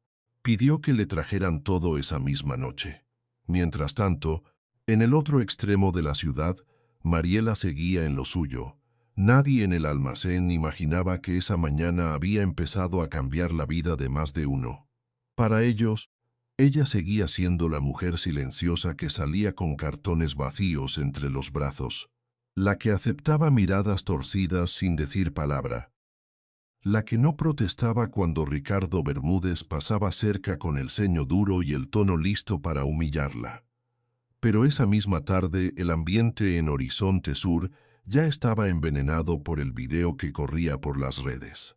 Pidió que le trajeran todo esa misma noche. Mientras tanto, en el otro extremo de la ciudad, Mariela seguía en lo suyo. Nadie en el almacén imaginaba que esa mañana había empezado a cambiar la vida de más de uno. Para ellos, ella seguía siendo la mujer silenciosa que salía con cartones vacíos entre los brazos, la que aceptaba miradas torcidas sin decir palabra, la que no protestaba cuando Ricardo Bermúdez pasaba cerca con el ceño duro y el tono listo para humillarla. Pero esa misma tarde el ambiente en Horizonte Sur ya estaba envenenado por el video que corría por las redes.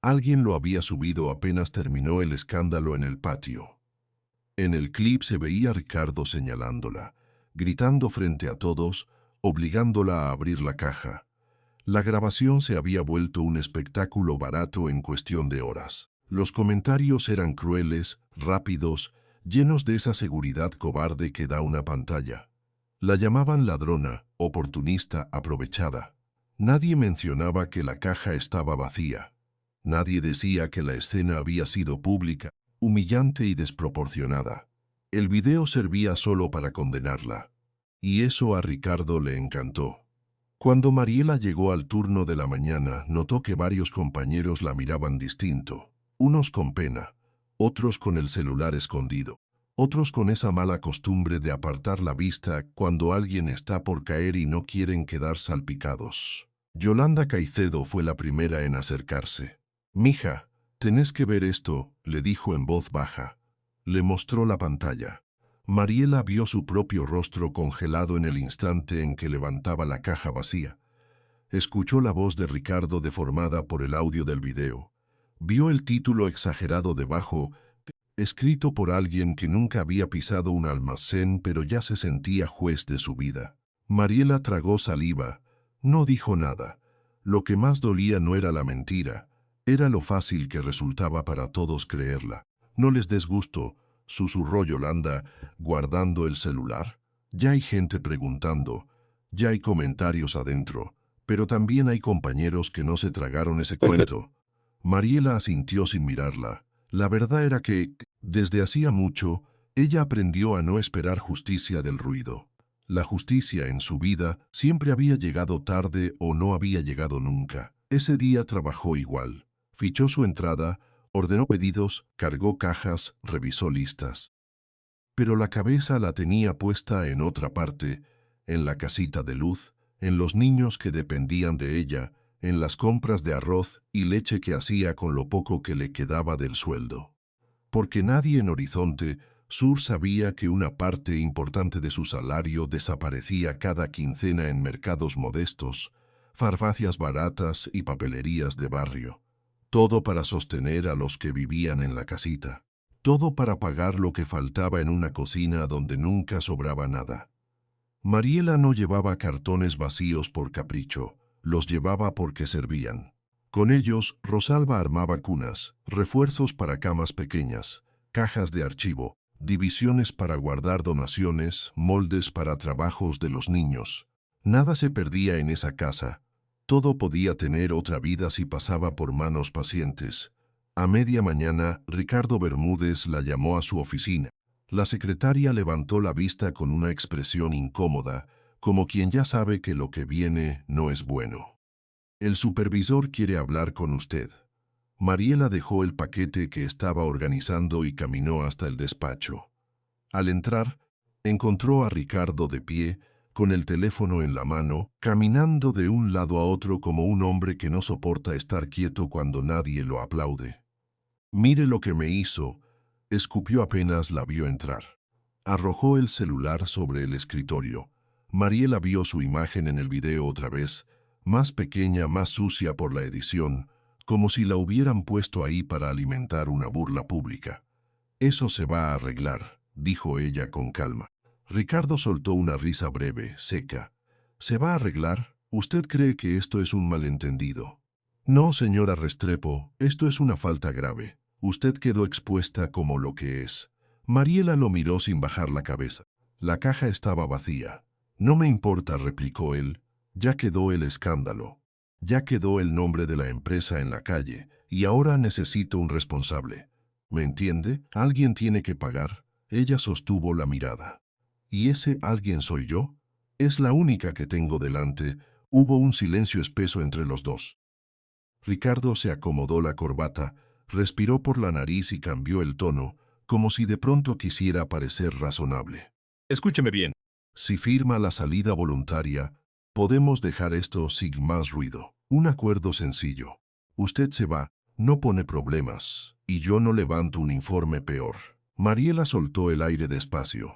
Alguien lo había subido apenas terminó el escándalo en el patio. En el clip se veía a Ricardo señalándola, gritando frente a todos, obligándola a abrir la caja. La grabación se había vuelto un espectáculo barato en cuestión de horas. Los comentarios eran crueles, rápidos, llenos de esa seguridad cobarde que da una pantalla. La llamaban ladrona, oportunista, aprovechada. Nadie mencionaba que la caja estaba vacía. Nadie decía que la escena había sido pública, humillante y desproporcionada. El video servía solo para condenarla. Y eso a Ricardo le encantó. Cuando Mariela llegó al turno de la mañana, notó que varios compañeros la miraban distinto. Unos con pena, otros con el celular escondido, otros con esa mala costumbre de apartar la vista cuando alguien está por caer y no quieren quedar salpicados. Yolanda Caicedo fue la primera en acercarse. «Mija, tenés que ver esto», le dijo en voz baja. Le mostró la pantalla. Mariela vio su propio rostro congelado en el instante en que levantaba la caja vacía. Escuchó la voz de Ricardo deformada por el audio del video. Vio el título exagerado debajo, escrito por alguien que nunca había pisado un almacén pero ya se sentía juez de su vida. Mariela tragó saliva. No dijo nada. Lo que más dolía no era la mentira, era lo fácil que resultaba para todos creerla. «No les des gusto», susurró Yolanda, guardando el celular. Ya hay gente preguntando, ya hay comentarios adentro, pero también hay compañeros que no se tragaron ese cuento. Mariela asintió sin mirarla. La verdad era que, desde hacía mucho, ella aprendió a no esperar justicia del ruido. La justicia en su vida siempre había llegado tarde o no había llegado nunca. Ese día trabajó igual. Fichó su entrada, ordenó pedidos, cargó cajas, revisó listas. Pero la cabeza la tenía puesta en otra parte, en la casita de luz, en los niños que dependían de ella, en las compras de arroz y leche que hacía con lo poco que le quedaba del sueldo. Porque nadie en Horizonte Sur sabía que una parte importante de su salario desaparecía cada quincena en mercados modestos, farmacias baratas y papelerías de barrio. Todo para sostener a los que vivían en la casita. Todo para pagar lo que faltaba en una cocina donde nunca sobraba nada. Mariela no llevaba cartones vacíos por capricho, los llevaba porque servían. Con ellos, Rosalba armaba cunas, refuerzos para camas pequeñas, cajas de archivo, divisiones para guardar donaciones, moldes para trabajos de los niños. Nada se perdía en esa casa. Todo podía tener otra vida si pasaba por manos pacientes. A media mañana, Ricardo Bermúdez la llamó a su oficina. La secretaria levantó la vista con una expresión incómoda, como quien ya sabe que lo que viene no es bueno. El supervisor quiere hablar con usted. Mariela dejó el paquete que estaba organizando y caminó hasta el despacho. Al entrar, encontró a Ricardo de pie, con el teléfono en la mano, caminando de un lado a otro como un hombre que no soporta estar quieto cuando nadie lo aplaude. «Mire lo que me hizo», escupió apenas la vio entrar. Arrojó el celular sobre el escritorio. Mariela vio su imagen en el video otra vez, más pequeña, más sucia por la edición, como si la hubieran puesto ahí para alimentar una burla pública. «Eso se va a arreglar», dijo ella con calma. Ricardo soltó una risa breve, seca. «¿Se va a arreglar? ¿Usted cree que esto es un malentendido?» «No, señora Restrepo, esto es una falta grave. Usted quedó expuesta como lo que es». Mariela lo miró sin bajar la cabeza. La caja estaba vacía. «No me importa», replicó él. «Ya quedó el escándalo. Ya quedó el nombre de la empresa en la calle, y ahora necesito un responsable. ¿Me entiende? Alguien tiene que pagar». Ella sostuvo la mirada. «¿Y ese alguien soy yo? Es la única que tengo delante». Hubo un silencio espeso entre los dos. Ricardo se acomodó la corbata, respiró por la nariz y cambió el tono, como si de pronto quisiera parecer razonable. Escúcheme bien. Si firma la salida voluntaria, podemos dejar esto sin más ruido. Un acuerdo sencillo. Usted se va, no pone problemas, y yo no levanto un informe peor. Mariela soltó el aire despacio.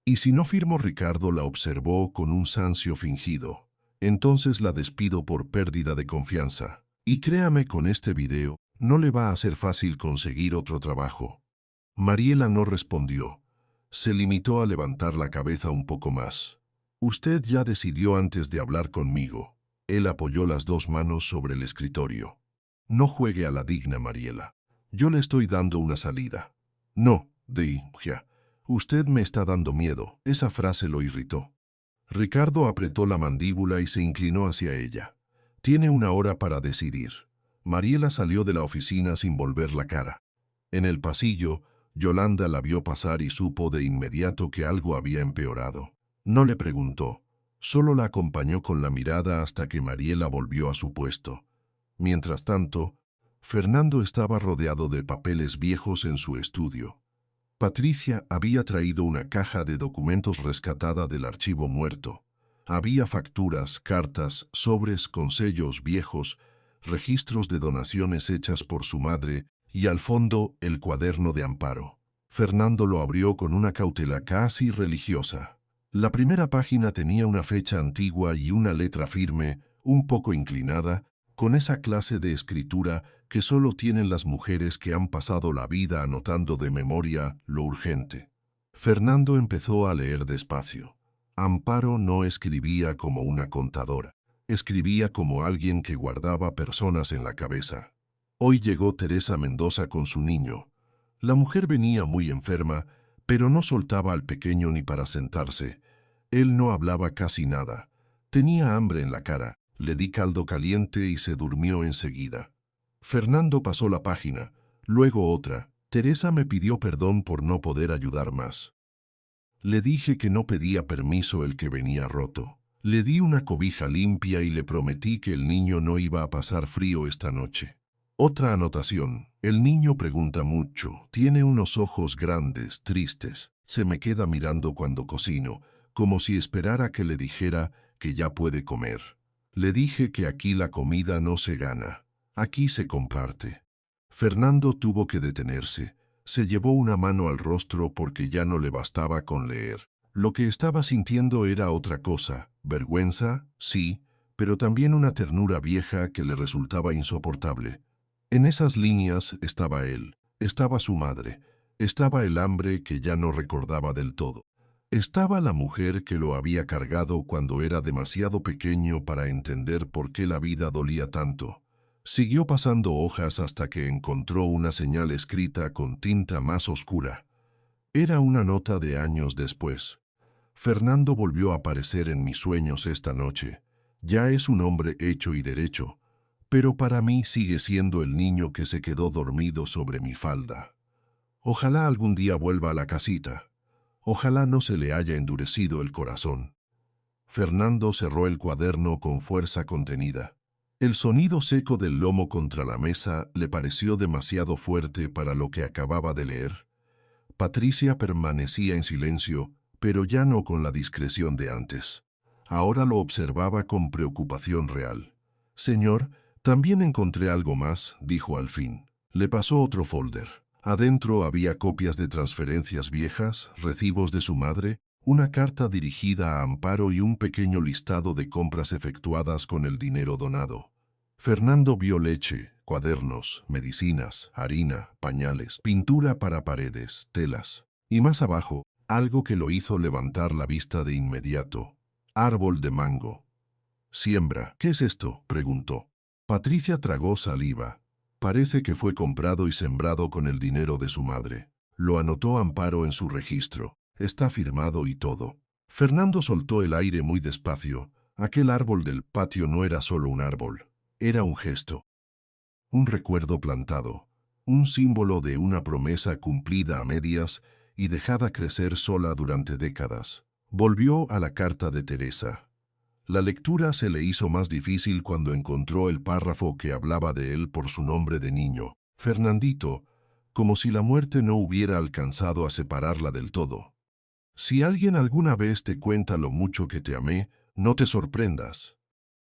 «¿Y si no firmo?» Ricardo la observó con un sancio fingido. «Entonces la despido por pérdida de confianza. Y créame, con este video, no le va a ser fácil conseguir otro trabajo». Mariela no respondió. Se limitó a levantar la cabeza un poco más. «Usted ya decidió antes de hablar conmigo». Él apoyó las dos manos sobre el escritorio. «No juegue a la digna, Mariela. Yo le estoy dando una salida». «No, ya. Usted me está dando miedo». Esa frase lo irritó. Ricardo apretó la mandíbula y se inclinó hacia ella. «Tiene una hora para decidir». Mariela salió de la oficina sin volver la cara. En el pasillo, Yolanda la vio pasar y supo de inmediato que algo había empeorado. No le preguntó, solo la acompañó con la mirada hasta que Mariela volvió a su puesto. Mientras tanto, Fernando estaba rodeado de papeles viejos en su estudio. Patricia había traído una caja de documentos rescatada del archivo muerto. Había facturas, cartas, sobres con sellos viejos, registros de donaciones hechas por su madre y al fondo el cuaderno de Amparo. Fernando lo abrió con una cautela casi religiosa. La primera página tenía una fecha antigua y una letra firme, un poco inclinada, con esa clase de escritura que solo tienen las mujeres que han pasado la vida anotando de memoria lo urgente. Fernando empezó a leer despacio. Amparo no escribía como una contadora. Escribía como alguien que guardaba personas en la cabeza. Hoy llegó Teresa Mendoza con su niño. La mujer venía muy enferma, pero no soltaba al pequeño ni para sentarse. Él no hablaba casi nada. Tenía hambre en la cara. Le di caldo caliente y se durmió enseguida. Fernando pasó la página, luego otra. Teresa me pidió perdón por no poder ayudar más. Le dije que no pedía permiso el que venía roto. Le di una cobija limpia y le prometí que el niño no iba a pasar frío esta noche. Otra anotación. El niño pregunta mucho. Tiene unos ojos grandes, tristes. Se me queda mirando cuando cocino, como si esperara que le dijera que ya puede comer. Le dije que aquí la comida no se gana. Aquí se comparte. Fernando tuvo que detenerse. Se llevó una mano al rostro porque ya no le bastaba con leer. Lo que estaba sintiendo era otra cosa. Vergüenza, sí, pero también una ternura vieja que le resultaba insoportable. En esas líneas estaba él, estaba su madre, estaba el hambre que ya no recordaba del todo. Estaba la mujer que lo había cargado cuando era demasiado pequeño para entender por qué la vida dolía tanto. Siguió pasando hojas hasta que encontró una señal escrita con tinta más oscura. Era una nota de años después. Fernando volvió a aparecer en mis sueños esta noche. Ya es un hombre hecho y derecho, pero para mí sigue siendo el niño que se quedó dormido sobre mi falda. Ojalá algún día vuelva a la casita. Ojalá no se le haya endurecido el corazón. Fernando cerró el cuaderno con fuerza contenida. El sonido seco del lomo contra la mesa le pareció demasiado fuerte para lo que acababa de leer. Patricia permanecía en silencio, pero ya no con la discreción de antes. Ahora lo observaba con preocupación real. «Señor, también encontré algo más», dijo al fin. Le pasó otro folder. Adentro había copias de transferencias viejas, recibos de su madre, una carta dirigida a Amparo y un pequeño listado de compras efectuadas con el dinero donado. Fernando vio leche, cuadernos, medicinas, harina, pañales, pintura para paredes, telas. Y más abajo, algo que lo hizo levantar la vista de inmediato. Árbol de mango. «Siembra. ¿Qué es esto?», preguntó. Patricia tragó saliva. Parece que fue comprado y sembrado con el dinero de su madre. Lo anotó Amparo en su registro. Está firmado y todo. Fernando soltó el aire muy despacio. Aquel árbol del patio no era solo un árbol. Era un gesto. Un recuerdo plantado. Un símbolo de una promesa cumplida a medias y dejada crecer sola durante décadas. Volvió a la carta de Teresa. La lectura se le hizo más difícil cuando encontró el párrafo que hablaba de él por su nombre de niño, Fernandito, como si la muerte no hubiera alcanzado a separarla del todo. «Si alguien alguna vez te cuenta lo mucho que te amé, no te sorprendas.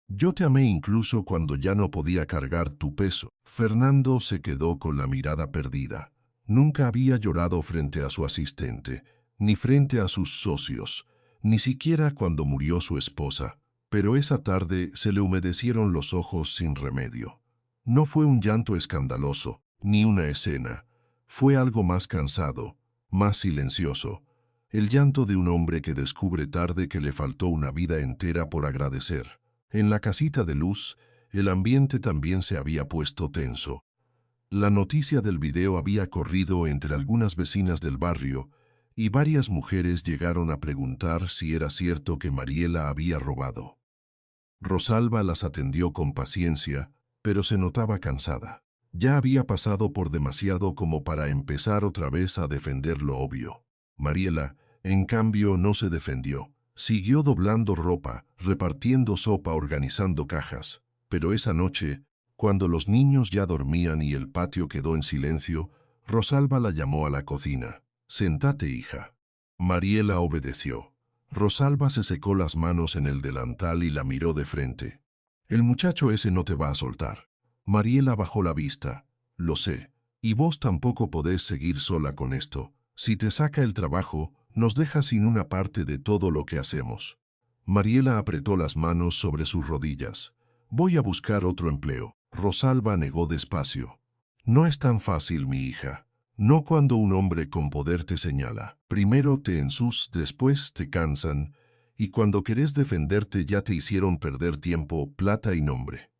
Yo te amé incluso cuando ya no podía cargar tu peso». Fernando se quedó con la mirada perdida. Nunca había llorado frente a su asistente, ni frente a sus socios, ni siquiera cuando murió su esposa. Pero esa tarde se le humedecieron los ojos sin remedio. No fue un llanto escandaloso, ni una escena. Fue algo más cansado, más silencioso. El llanto de un hombre que descubre tarde que le faltó una vida entera por agradecer. En la casita de luz, el ambiente también se había puesto tenso. La noticia del video había corrido entre algunas vecinas del barrio y varias mujeres llegaron a preguntar si era cierto que Mariela había robado. Rosalba las atendió con paciencia, pero se notaba cansada. Ya había pasado por demasiado como para empezar otra vez a defender lo obvio. Mariela, en cambio, no se defendió. Siguió doblando ropa, repartiendo sopa, organizando cajas. Pero esa noche, cuando los niños ya dormían y el patio quedó en silencio, Rosalba la llamó a la cocina. «Sentate, hija». Mariela obedeció. Rosalba se secó las manos en el delantal y la miró de frente. «El muchacho ese no te va a soltar». Mariela bajó la vista. «Lo sé. Y vos tampoco podés seguir sola con esto. Si te saca el trabajo, nos deja sin una parte de todo lo que hacemos». Mariela apretó las manos sobre sus rodillas. «Voy a buscar otro empleo». Rosalba negó despacio. «No es tan fácil, mi hija. No cuando un hombre con poder te señala. Primero te después te cansan, y cuando querés defenderte ya te hicieron perder tiempo, plata y nombre».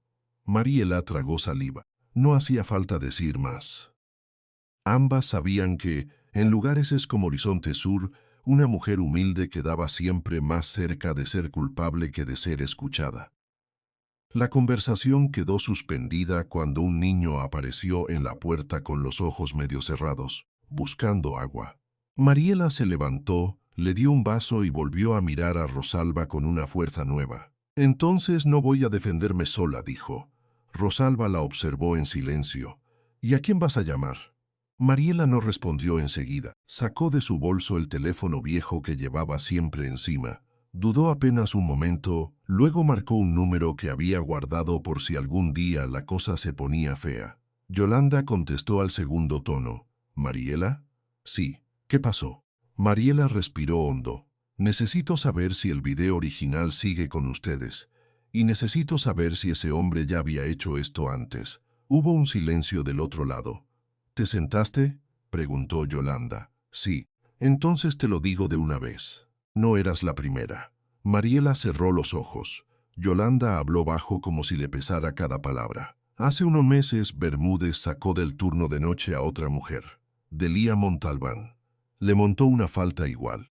Mariela tragó saliva. No hacía falta decir más. Ambas sabían que, en lugares como Horizonte Sur, una mujer humilde quedaba siempre más cerca de ser culpable que de ser escuchada. La conversación quedó suspendida cuando un niño apareció en la puerta con los ojos medio cerrados, buscando agua. Mariela se levantó, le dio un vaso y volvió a mirar a Rosalba con una fuerza nueva. «Entonces no voy a defenderme sola», dijo. Rosalba la observó en silencio. «¿Y a quién vas a llamar?» Mariela no respondió enseguida. Sacó de su bolso el teléfono viejo que llevaba siempre encima. Dudó apenas un momento, luego marcó un número que había guardado por si algún día la cosa se ponía fea. Yolanda contestó al segundo tono. «¿Mariela?» «Sí. ¿Qué pasó?» Mariela respiró hondo. «Necesito saber si el video original sigue con ustedes. Y necesito saber si ese hombre ya había hecho esto antes». Hubo un silencio del otro lado. «¿Te sentaste?», preguntó Yolanda. «Sí. Entonces te lo digo de una vez. No eras la primera». Mariela cerró los ojos. Yolanda habló bajo como si le pesara cada palabra. «Hace unos meses Bermúdez sacó del turno de noche a otra mujer, Delia Montalbán. Le montó una falta igual.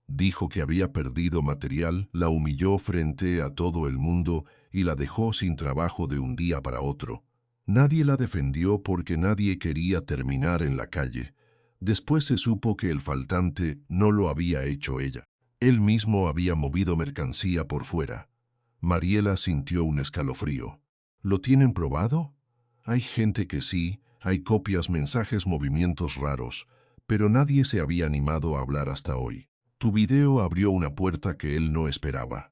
Dijo que había perdido material, la humilló frente a todo el mundo y la dejó sin trabajo de un día para otro. Nadie la defendió porque nadie quería terminar en la calle. Después se supo que el faltante no lo había hecho ella. Él mismo había movido mercancía por fuera». Mariela sintió un escalofrío. «¿Lo tienen probado?» «Hay gente que sí, hay copias, mensajes, movimientos raros, pero nadie se había animado a hablar hasta hoy. Tu video abrió una puerta que él no esperaba».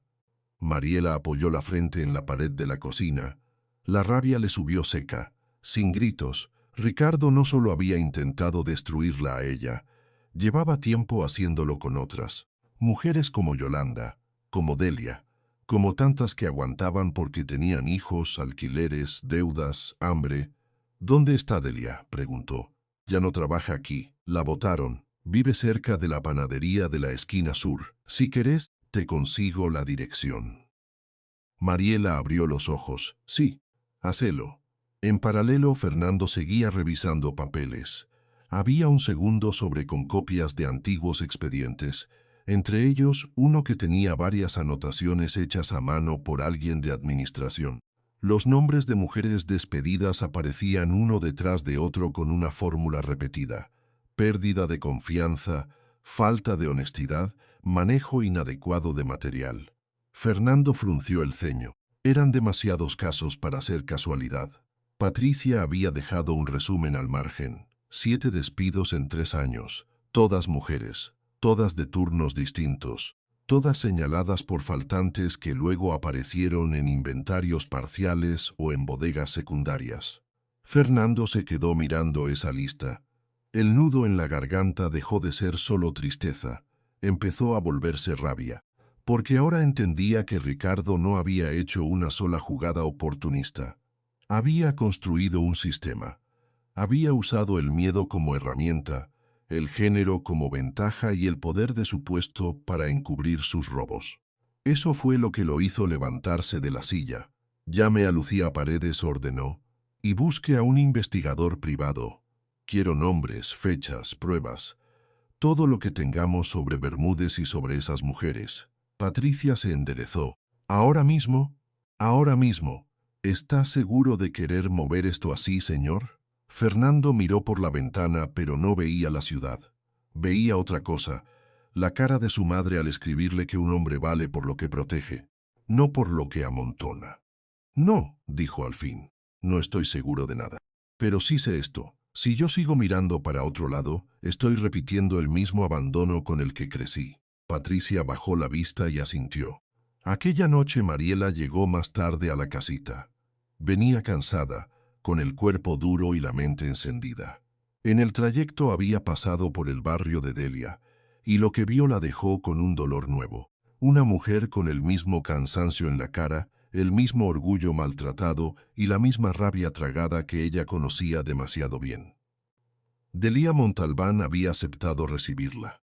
Mariela apoyó la frente en la pared de la cocina. La rabia le subió seca. Sin gritos, Ricardo no solo había intentado destruirla a ella, llevaba tiempo haciéndolo con otras. Mujeres como Yolanda, como Delia, como tantas que aguantaban porque tenían hijos, alquileres, deudas, hambre. «¿Dónde está Delia?», preguntó. «Ya no trabaja aquí. La botaron. Vive cerca de la panadería de la esquina sur. Si querés, te consigo la dirección». Mariela abrió los ojos. «Sí, hacelo». En paralelo, Fernando seguía revisando papeles. Había un segundo sobre con copias de antiguos expedientes, entre ellos uno que tenía varias anotaciones hechas a mano por alguien de administración. Los nombres de mujeres despedidas aparecían uno detrás de otro con una fórmula repetida: pérdida de confianza, falta de honestidad, manejo inadecuado de material. Fernando frunció el ceño. Eran demasiados casos para ser casualidad. Patricia había dejado un resumen al margen. 7 despidos en 3 años, todas mujeres, todas de turnos distintos, todas señaladas por faltantes que luego aparecieron en inventarios parciales o en bodegas secundarias. Fernando se quedó mirando esa lista. El nudo en la garganta dejó de ser solo tristeza, empezó a volverse rabia, porque ahora entendía que Ricardo no había hecho una sola jugada oportunista. Había construido un sistema. Había usado el miedo como herramienta, el género como ventaja y el poder de su puesto para encubrir sus robos. Eso fue lo que lo hizo levantarse de la silla. «Llame a Lucía Paredes», ordenó, «y busque a un investigador privado. Quiero nombres, fechas, pruebas, todo lo que tengamos sobre Bermúdez y sobre esas mujeres». Patricia se enderezó. «¿Ahora mismo? Ahora mismo. ¿Está seguro de querer mover esto así, señor?» Fernando miró por la ventana, pero no veía la ciudad. Veía otra cosa, la cara de su madre al escribirle que un hombre vale por lo que protege, no por lo que amontona. «No», dijo al fin, «no estoy seguro de nada. Pero sí sé esto. Si yo sigo mirando para otro lado, estoy repitiendo el mismo abandono con el que crecí». Patricia bajó la vista y asintió. Aquella noche Mariela llegó más tarde a la casita. Venía cansada, con el cuerpo duro y la mente encendida. En el trayecto había pasado por el barrio de Delia, y lo que vio la dejó con un dolor nuevo. Una mujer con el mismo cansancio en la cara, el mismo orgullo maltratado y la misma rabia tragada que ella conocía demasiado bien. Delia Montalbán había aceptado recibirla.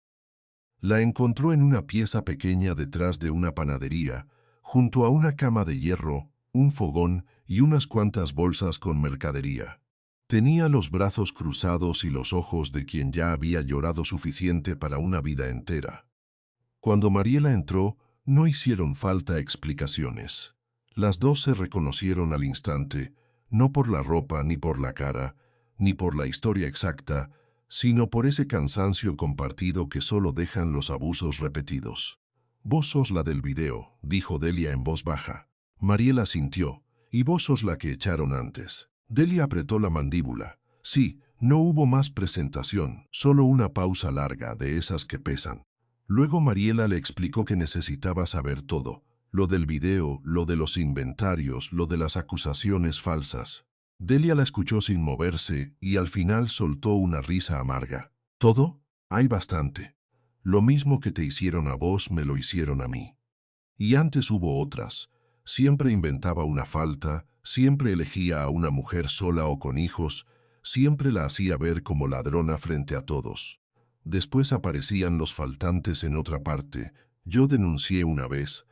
La encontró en una pieza pequeña detrás de una panadería, junto a una cama de hierro, un fogón y unas cuantas bolsas con mercadería. Tenía los brazos cruzados y los ojos de quien ya había llorado suficiente para una vida entera. Cuando Mariela entró, no hicieron falta explicaciones. Las dos se reconocieron al instante, no por la ropa ni por la cara, ni por la historia exacta, sino por ese cansancio compartido que solo dejan los abusos repetidos. «Vos sos la del video», dijo Delia en voz baja. Mariela sintió. «Y vos sos la que echaron antes». Delia apretó la mandíbula. Sí, no hubo más presentación, solo una pausa larga de esas que pesan. Luego Mariela le explicó que necesitaba saber todo, lo del video, lo de los inventarios, lo de las acusaciones falsas. Delia la escuchó sin moverse y al final soltó una risa amarga. ¿Todo? Hay bastante. Lo mismo que te hicieron a vos me lo hicieron a mí. Y antes hubo otras. Siempre inventaba una falta, siempre elegía a una mujer sola o con hijos, siempre la hacía ver como ladrona frente a todos. Después aparecían los faltantes en otra parte. Yo denuncié una vez.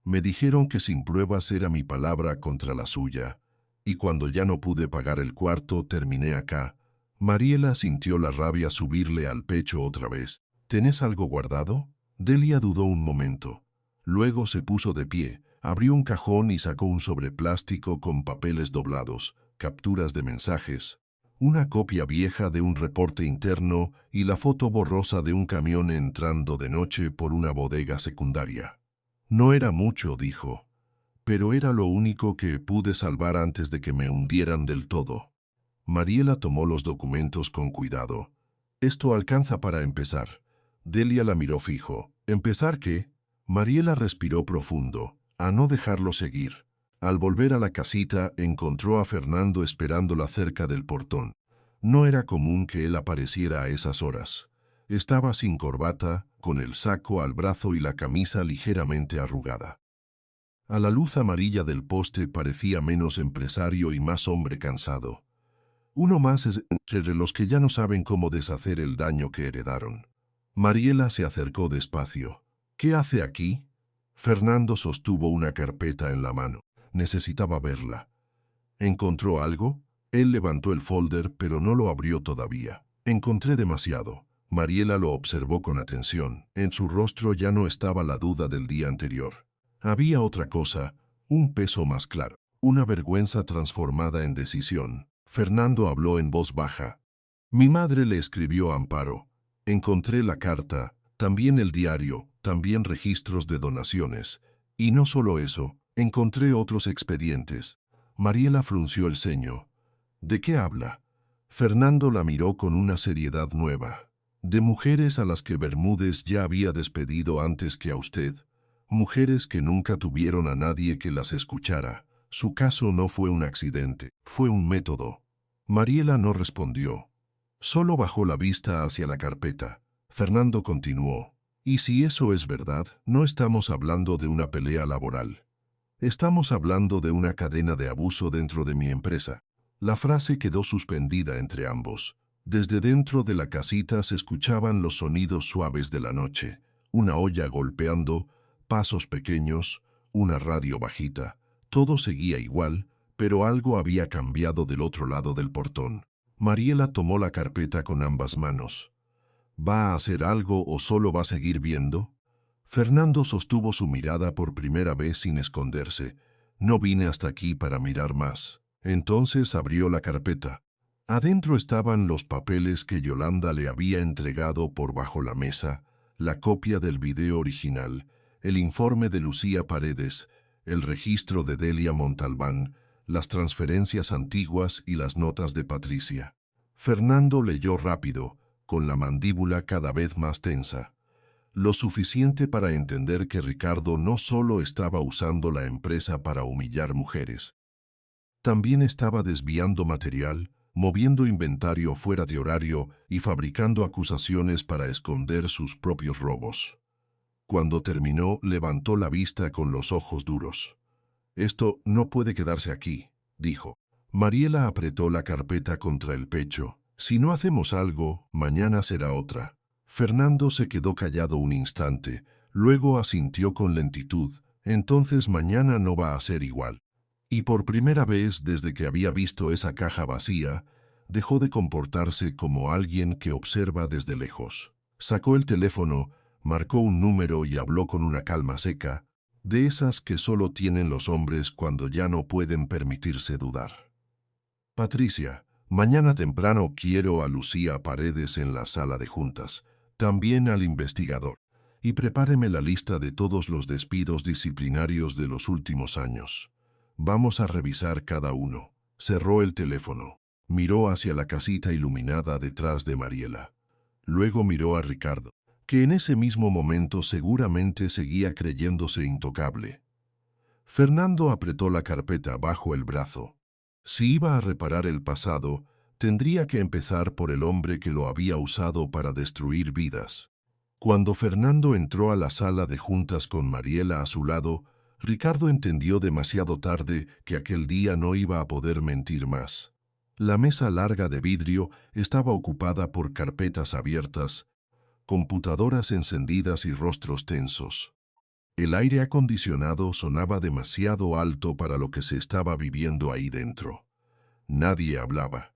Me dijeron que sin pruebas era mi palabra contra la suya. Y cuando ya no pude pagar el cuarto, terminé acá. Mariela sintió la rabia subirle al pecho otra vez. ¿Tenés algo guardado? Delia dudó un momento. Luego se puso de pie, abrió un cajón y sacó un sobre plástico con papeles doblados, capturas de mensajes, una copia vieja de un reporte interno y la foto borrosa de un camión entrando de noche por una bodega secundaria. No era mucho, dijo, pero era lo único que pude salvar antes de que me hundieran del todo. Mariela tomó los documentos con cuidado. Esto alcanza para empezar. Delia la miró fijo. ¿Empezar qué? Mariela respiró profundo, a no dejarlo seguir. Al volver a la casita, encontró a Fernando esperándola cerca del portón. No era común que él apareciera a esas horas. Estaba sin corbata, con el saco al brazo y la camisa ligeramente arrugada. A la luz amarilla del poste parecía menos empresario y más hombre cansado. Uno más es entre los que ya no saben cómo deshacer el daño que heredaron. Mariela se acercó despacio. ¿Qué hace aquí? Fernando sostuvo una carpeta en la mano. Necesitaba verla. ¿Encontró algo? Él levantó el folder, pero no lo abrió todavía. Encontré demasiado. Mariela lo observó con atención. En su rostro ya no estaba la duda del día anterior. Había otra cosa, un peso más claro, una vergüenza transformada en decisión. Fernando habló en voz baja. Mi madre le escribió a Amparo. Encontré la carta, también el diario, también registros de donaciones. Y no solo eso, encontré otros expedientes. Mariela frunció el ceño. ¿De qué habla? Fernando la miró con una seriedad nueva. De mujeres a las que Bermúdez ya había despedido antes que a usted. Mujeres que nunca tuvieron a nadie que las escuchara. Su caso no fue un accidente, fue un método. Mariela no respondió. Solo bajó la vista hacia la carpeta. Fernando continuó. Y si eso es verdad, no estamos hablando de una pelea laboral. Estamos hablando de una cadena de abuso dentro de mi empresa. La frase quedó suspendida entre ambos. Desde dentro de la casita se escuchaban los sonidos suaves de la noche. Una olla golpeando, pasos pequeños, una radio bajita. Todo seguía igual, pero algo había cambiado del otro lado del portón. Mariela tomó la carpeta con ambas manos. ¿Va a hacer algo o solo va a seguir viendo? Fernando sostuvo su mirada por primera vez sin esconderse. No vine hasta aquí para mirar más. Entonces abrió la carpeta. Adentro estaban los papeles que Yolanda le había entregado por bajo la mesa, la copia del video original, el informe de Lucía Paredes, el registro de Delia Montalbán, las transferencias antiguas y las notas de Patricia. Fernando leyó rápido, con la mandíbula cada vez más tensa. Lo suficiente para entender que Ricardo no solo estaba usando la empresa para humillar mujeres. También estaba desviando material, moviendo inventario fuera de horario y fabricando acusaciones para esconder sus propios robos. Cuando terminó, levantó la vista con los ojos duros. Esto no puede quedarse aquí, dijo. Mariela apretó la carpeta contra el pecho. Si no hacemos algo, mañana será otra. Fernando se quedó callado un instante, luego asintió con lentitud. Entonces mañana no va a ser igual. Y por primera vez desde que había visto esa caja vacía, Dejó de comportarse como alguien que observa desde lejos. Sacó el teléfono, marcó un número y habló con una calma seca, de esas que solo tienen los hombres cuando ya no pueden permitirse dudar. Patricia, mañana temprano quiero a Lucía Paredes en la sala de juntas, también al investigador, y prepáreme la lista de todos los despidos disciplinarios de los últimos años. Vamos a revisar cada uno. Cerró el teléfono. Miró hacia la casita iluminada detrás de Mariela. Luego miró a Ricardo, que en ese mismo momento seguramente seguía creyéndose intocable. Fernando apretó la carpeta bajo el brazo. Si iba a reparar el pasado, tendría que empezar por el hombre que lo había usado para destruir vidas. Cuando Fernando entró a la sala de juntas con Mariela a su lado, Ricardo entendió demasiado tarde que aquel día no iba a poder mentir más. La mesa larga de vidrio estaba ocupada por carpetas abiertas, computadoras encendidas y rostros tensos. El aire acondicionado sonaba demasiado alto para lo que se estaba viviendo ahí dentro. Nadie hablaba.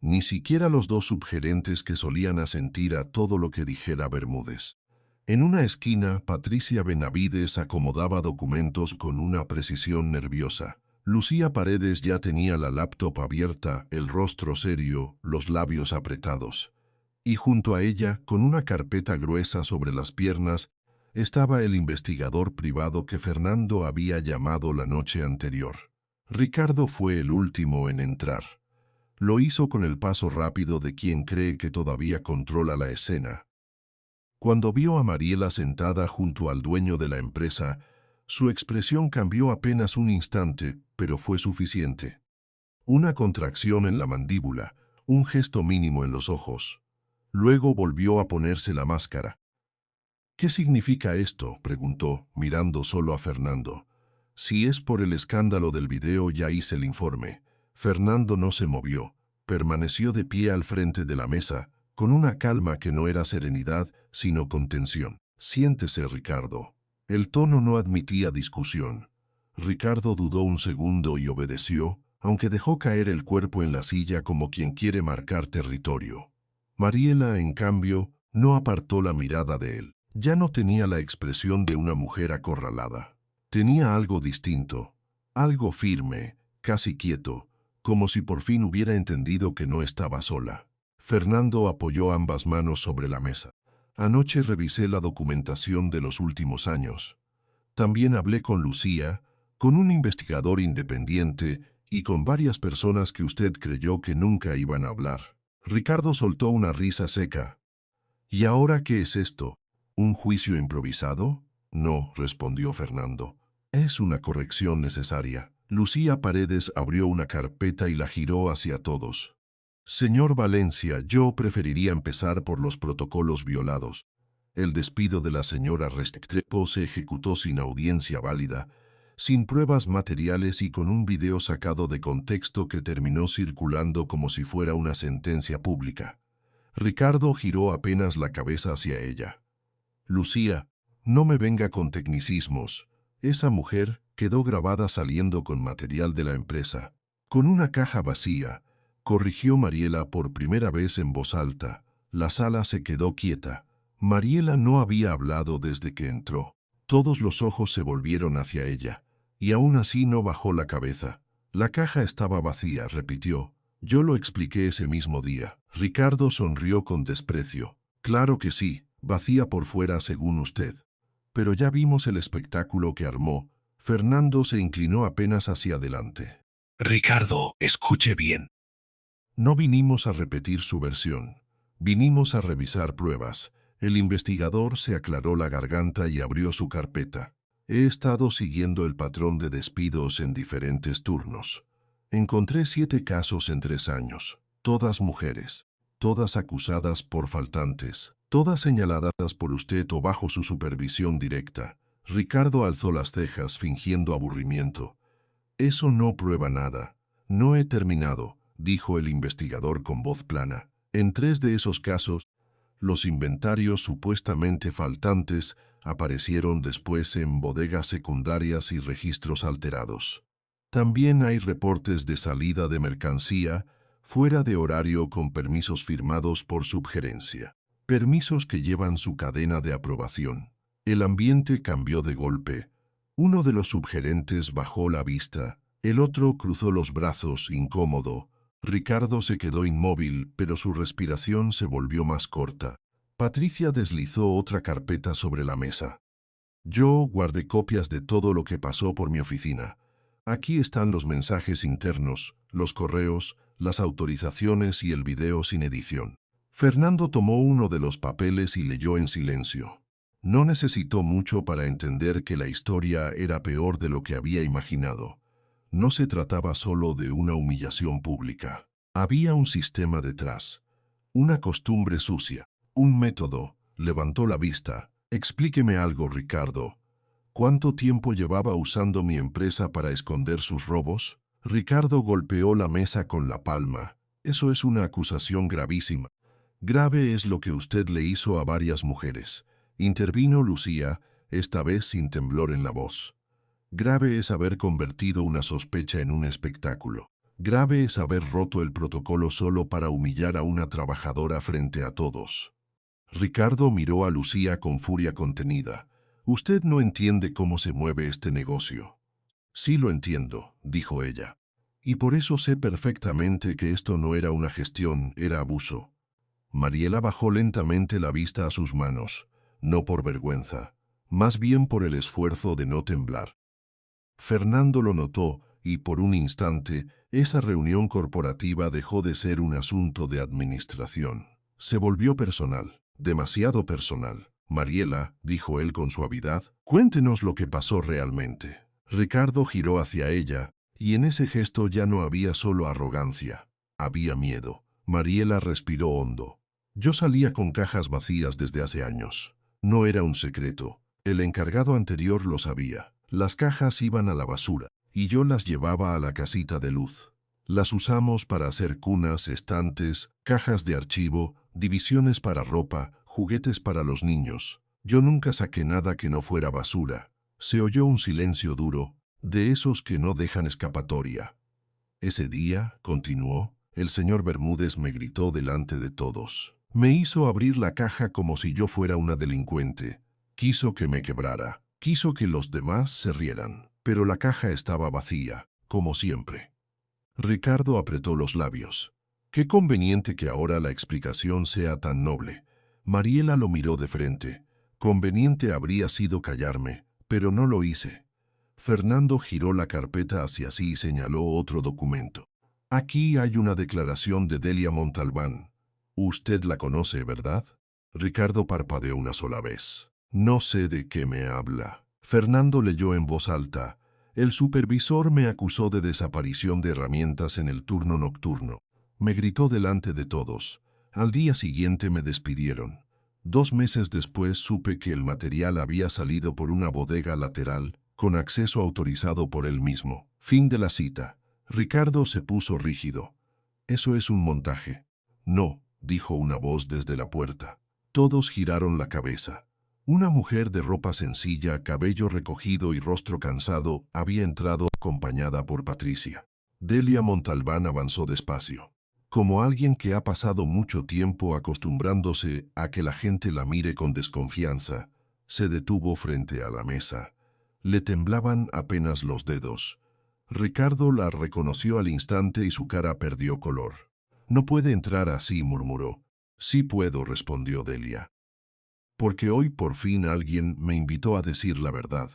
Ni siquiera los dos subgerentes que solían asentir a todo lo que dijera Bermúdez. En una esquina, Patricia Benavides acomodaba documentos con una precisión nerviosa. Lucía Paredes ya tenía la laptop abierta, el rostro serio, los labios apretados. Y junto a ella, con una carpeta gruesa sobre las piernas, estaba el investigador privado que Fernando había llamado la noche anterior. Ricardo fue el último en entrar. Lo hizo con el paso rápido de quien cree que todavía controla la escena. Cuando vio a Mariela sentada junto al dueño de la empresa, su expresión cambió apenas un instante, pero fue suficiente. Una contracción en la mandíbula, un gesto mínimo en los ojos. Luego volvió a ponerse la máscara. «¿Qué significa esto?», preguntó, mirando solo a Fernando. «Si es por el escándalo del video, ya hice el informe». Fernando no se movió. Permaneció de pie al frente de la mesa, con una calma que no era serenidad, sino contención. «Siéntese, Ricardo». El tono no admitía discusión. Ricardo dudó un segundo y obedeció, aunque dejó caer el cuerpo en la silla como quien quiere marcar territorio. Mariela, en cambio, no apartó la mirada de él. Ya no tenía la expresión de una mujer acorralada. Tenía algo distinto, algo firme, casi quieto, como si por fin hubiera entendido que no estaba sola. Fernando apoyó ambas manos sobre la mesa. «Anoche revisé la documentación de los últimos años. También hablé con Lucía, con un investigador independiente y con varias personas que usted creyó que nunca iban a hablar». Ricardo soltó una risa seca. «¿Y ahora qué es esto? ¿Un juicio improvisado?» «No», respondió Fernando. «Es una corrección necesaria». Lucía Paredes abrió una carpeta y la giró hacia todos. «Señor Valencia, yo preferiría empezar por los protocolos violados. El despido de la señora Restrepo se ejecutó sin audiencia válida, sin pruebas materiales y con un video sacado de contexto que terminó circulando como si fuera una sentencia pública». Ricardo giró apenas la cabeza hacia ella. «Lucía, no me venga con tecnicismos. Esa mujer quedó grabada saliendo con material de la empresa. Con una caja vacía», corrigió Mariela por primera vez en voz alta. La sala se quedó quieta. Mariela no había hablado desde que entró. Todos los ojos se volvieron hacia ella, y aún así no bajó la cabeza. «La caja estaba vacía», repitió. «Yo lo expliqué ese mismo día». Ricardo sonrió con desprecio. «Claro que sí, vacía por fuera según usted. Pero ya vimos el espectáculo que armó». Fernando se inclinó apenas hacia adelante. «Ricardo, escuche bien. No vinimos a repetir su versión. Vinimos a revisar pruebas». El investigador se aclaró la garganta y abrió su carpeta. «He estado siguiendo el patrón de despidos en diferentes turnos. Encontré 7 casos en 3 años, todas mujeres, todas acusadas por faltantes, todas señaladas por usted o bajo su supervisión directa». Ricardo alzó las cejas fingiendo aburrimiento. «Eso no prueba nada». «No he terminado», dijo el investigador con voz plana. «En 3 de esos casos, los inventarios supuestamente faltantes aparecieron después en bodegas secundarias y registros alterados. También hay reportes de salida de mercancía, fuera de horario con permisos firmados por subgerencia. Permisos que llevan su cadena de aprobación. El ambiente cambió de golpe. Uno de los subgerentes bajó la vista, el otro cruzó los brazos, incómodo. Ricardo se quedó inmóvil, pero su respiración se volvió más corta. Patricia deslizó otra carpeta sobre la mesa. Yo guardé copias de todo lo que pasó por mi oficina. Aquí están los mensajes internos, los correos, las autorizaciones y el video sin edición. Fernando tomó uno de los papeles y leyó en silencio. No necesitó mucho para entender que la historia era peor de lo que había imaginado. No se trataba solo de una humillación pública. Había un sistema detrás, una costumbre sucia, un método. Levantó la vista. Explíqueme algo, Ricardo. ¿Cuánto tiempo llevaba usando mi empresa para esconder sus robos? Ricardo golpeó la mesa con la palma. Eso es una acusación gravísima. Grave es lo que usted le hizo a varias mujeres. Intervino Lucía, esta vez sin temblor en la voz. Grave es haber convertido una sospecha en un espectáculo. Grave es haber roto el protocolo solo para humillar a una trabajadora frente a todos. Ricardo miró a Lucía con furia contenida. Usted no entiende cómo se mueve este negocio. Sí lo entiendo, dijo ella. Y por eso sé perfectamente que esto no era una gestión, era abuso. Mariela bajó lentamente la vista a sus manos, no por vergüenza, más bien por el esfuerzo de no temblar. Fernando lo notó y por un instante esa reunión corporativa dejó de ser un asunto de administración. Se volvió personal, demasiado personal. Mariela, dijo él con suavidad, cuéntenos lo que pasó realmente. Ricardo giró hacia ella y en ese gesto ya no había solo arrogancia, había miedo. Mariela respiró hondo. Yo salía con cajas vacías desde hace años. No era un secreto. El encargado anterior lo sabía. Las cajas iban a la basura, y yo las llevaba a la casita de luz. Las usamos para hacer cunas, estantes, cajas de archivo, divisiones para ropa, juguetes para los niños. Yo nunca saqué nada que no fuera basura. Se oyó un silencio duro, de esos que no dejan escapatoria. Ese día, continuó, el señor Bermúdez me gritó delante de todos. Me hizo abrir la caja como si yo fuera una delincuente. Quiso que me quebrara. Quiso que los demás se rieran, pero la caja estaba vacía, como siempre. Ricardo apretó los labios. Qué conveniente que ahora la explicación sea tan noble. Mariela lo miró de frente. Conveniente habría sido callarme, pero no lo hice. Fernando giró la carpeta hacia sí y señaló otro documento. Aquí hay una declaración de Delia Montalbán. Usted la conoce, ¿verdad? Ricardo parpadeó una sola vez. No sé de qué me habla. Fernando leyó en voz alta. El supervisor me acusó de desaparición de herramientas en el turno nocturno. Me gritó delante de todos. Al día siguiente me despidieron. 2 meses después supe que el material había salido por una bodega lateral, con acceso autorizado por él mismo. Fin de la cita. Ricardo se puso rígido. Eso es un montaje. No, dijo una voz desde la puerta. Todos giraron la cabeza. Una mujer de ropa sencilla, cabello recogido y rostro cansado había entrado acompañada por Patricia. Delia Montalbán avanzó despacio. Como alguien que ha pasado mucho tiempo acostumbrándose a que la gente la mire con desconfianza, se detuvo frente a la mesa. Le temblaban apenas los dedos. Ricardo la reconoció al instante y su cara perdió color. No puede entrar así, murmuró. Sí puedo, respondió Delia. Porque hoy por fin alguien me invitó a decir la verdad.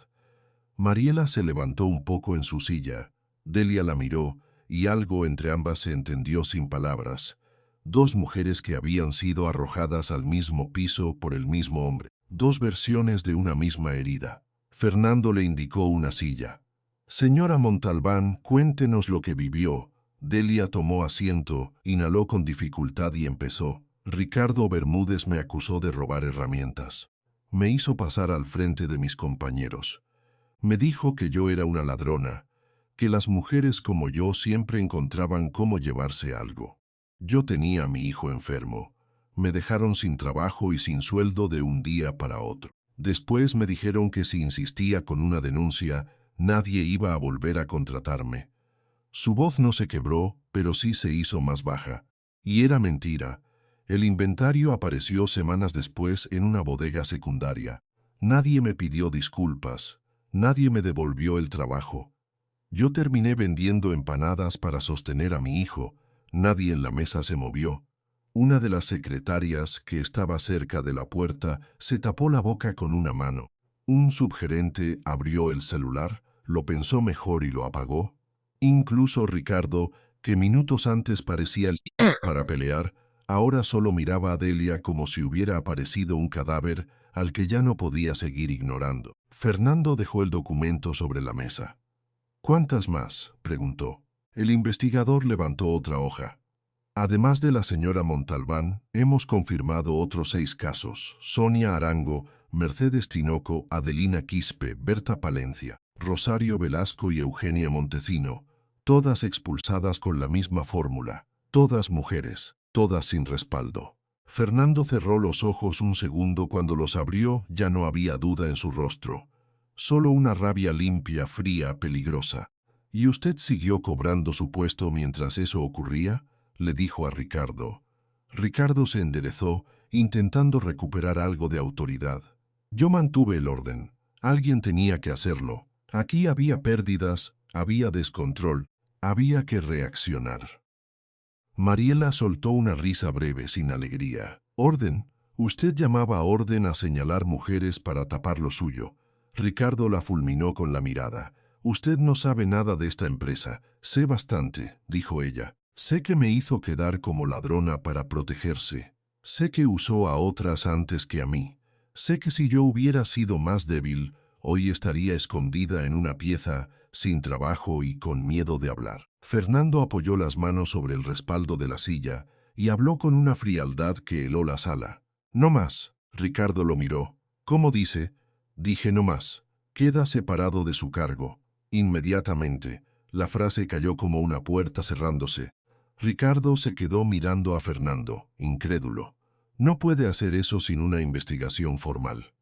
Mariela se levantó un poco en su silla. Delia la miró y algo entre ambas se entendió sin palabras. 2 mujeres que habían sido arrojadas al mismo piso por el mismo hombre. 2 versiones de una misma herida. Fernando le indicó una silla. Señora Montalbán, cuéntenos lo que vivió. Delia tomó asiento, inhaló con dificultad y empezó. Ricardo Bermúdez me acusó de robar herramientas. Me hizo pasar al frente de mis compañeros. Me dijo que yo era una ladrona, que las mujeres como yo siempre encontraban cómo llevarse algo. Yo tenía a mi hijo enfermo. Me dejaron sin trabajo y sin sueldo de un día para otro. Después me dijeron que si insistía con una denuncia, nadie iba a volver a contratarme. Su voz no se quebró, pero sí se hizo más baja. Y era mentira. El inventario apareció semanas después en una bodega secundaria. Nadie me pidió disculpas. Nadie me devolvió el trabajo. Yo terminé vendiendo empanadas para sostener a mi hijo. Nadie en la mesa se movió. Una de las secretarias, que estaba cerca de la puerta, se tapó la boca con una mano. Un subgerente abrió el celular, lo pensó mejor y lo apagó. Incluso Ricardo, que minutos antes parecía listo para pelear, ahora solo miraba a Delia como si hubiera aparecido un cadáver al que ya no podía seguir ignorando. Fernando dejó el documento sobre la mesa. ¿Cuántas más?, preguntó. El investigador levantó otra hoja. Además de la señora Montalbán, hemos confirmado otros 6 casos: Sonia Arango, Mercedes Tinoco, Adelina Quispe, Berta Palencia, Rosario Velasco y Eugenia Montecino, todas expulsadas con la misma fórmula, todas mujeres, todas sin respaldo. Fernando cerró los ojos un segundo. Cuando los abrió, ya no había duda en su rostro. Solo una rabia limpia, fría, peligrosa. ¿Y usted siguió cobrando su puesto mientras eso ocurría?, le dijo a Ricardo. Ricardo se enderezó, intentando recuperar algo de autoridad. Yo mantuve el orden. Alguien tenía que hacerlo. Aquí había pérdidas, había descontrol, había que reaccionar. Mariela soltó una risa breve, sin alegría. Orden. Usted llamaba orden a señalar mujeres para tapar lo suyo. Ricardo la fulminó con la mirada. Usted no sabe nada de esta empresa. Sé bastante, dijo ella. Sé que me hizo quedar como ladrona para protegerse. Sé que usó a otras antes que a mí. Sé que si yo hubiera sido más débil, hoy estaría escondida en una pieza, sin trabajo y con miedo de hablar. Fernando apoyó las manos sobre el respaldo de la silla y habló con una frialdad que heló la sala. No más. Ricardo lo miró. ¿Cómo dice? Dije no más. Queda separado de su cargo. Inmediatamente, la frase cayó como una puerta cerrándose. Ricardo se quedó mirando a Fernando, incrédulo. No puede hacer eso sin una investigación formal.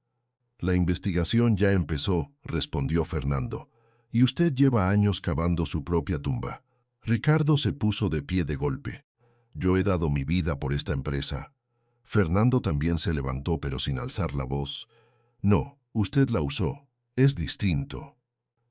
La investigación ya empezó, respondió Fernando. Y usted lleva años cavando su propia tumba. Ricardo se puso de pie de golpe. Yo he dado mi vida por esta empresa. Fernando también se levantó, pero sin alzar la voz. No, usted la usó. Es distinto.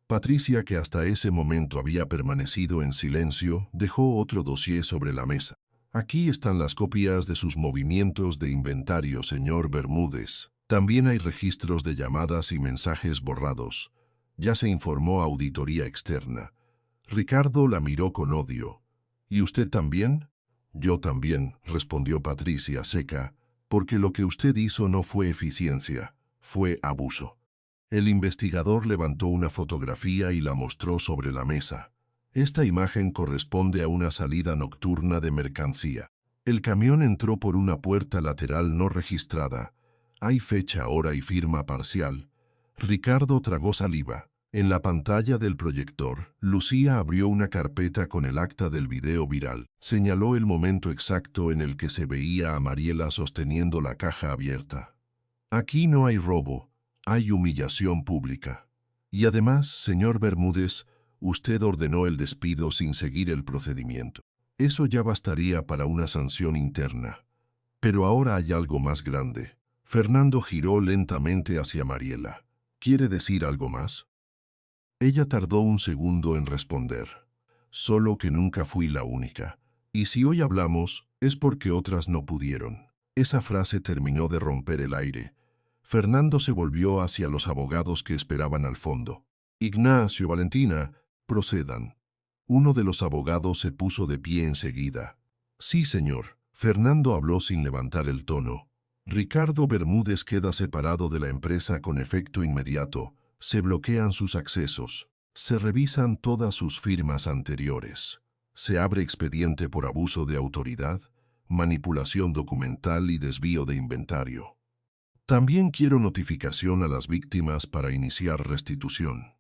Patricia, que hasta ese momento había permanecido en silencio, dejó otro dossier sobre la mesa. Aquí están las copias de sus movimientos de inventario, señor Bermúdez. También hay registros de llamadas y mensajes borrados. Ya se informó a auditoría externa. Ricardo la miró con odio. ¿Y usted también? Yo también, respondió Patricia seca, porque lo que usted hizo no fue eficiencia, fue abuso. El investigador levantó una fotografía y la mostró sobre la mesa. Esta imagen corresponde a una salida nocturna de mercancía. El camión entró por una puerta lateral no registrada. Hay fecha, hora y firma parcial. Ricardo tragó saliva. En la pantalla del proyector, Lucía abrió una carpeta con el acta del video viral. Señaló el momento exacto en el que se veía a Mariela sosteniendo la caja abierta. Aquí no hay robo. Hay humillación pública. Y además, señor Bermúdez, usted ordenó el despido sin seguir el procedimiento. Eso ya bastaría para una sanción interna. Pero ahora hay algo más grande. Fernando giró lentamente hacia Mariela. ¿Quiere decir algo más? Ella tardó un segundo en responder. Solo que nunca fui la única. Y si hoy hablamos, es porque otras no pudieron. Esa frase terminó de romper el aire. Fernando se volvió hacia los abogados que esperaban al fondo. Ignacio, Valentina, procedan. Uno de los abogados se puso de pie enseguida. Sí, señor. Fernando habló sin levantar el tono. Ricardo Bermúdez queda separado de la empresa con efecto inmediato. Se bloquean sus accesos. Se revisan todas sus firmas anteriores. Se abre expediente por abuso de autoridad, manipulación documental y desvío de inventario. También quiero notificación a las víctimas para iniciar restitución.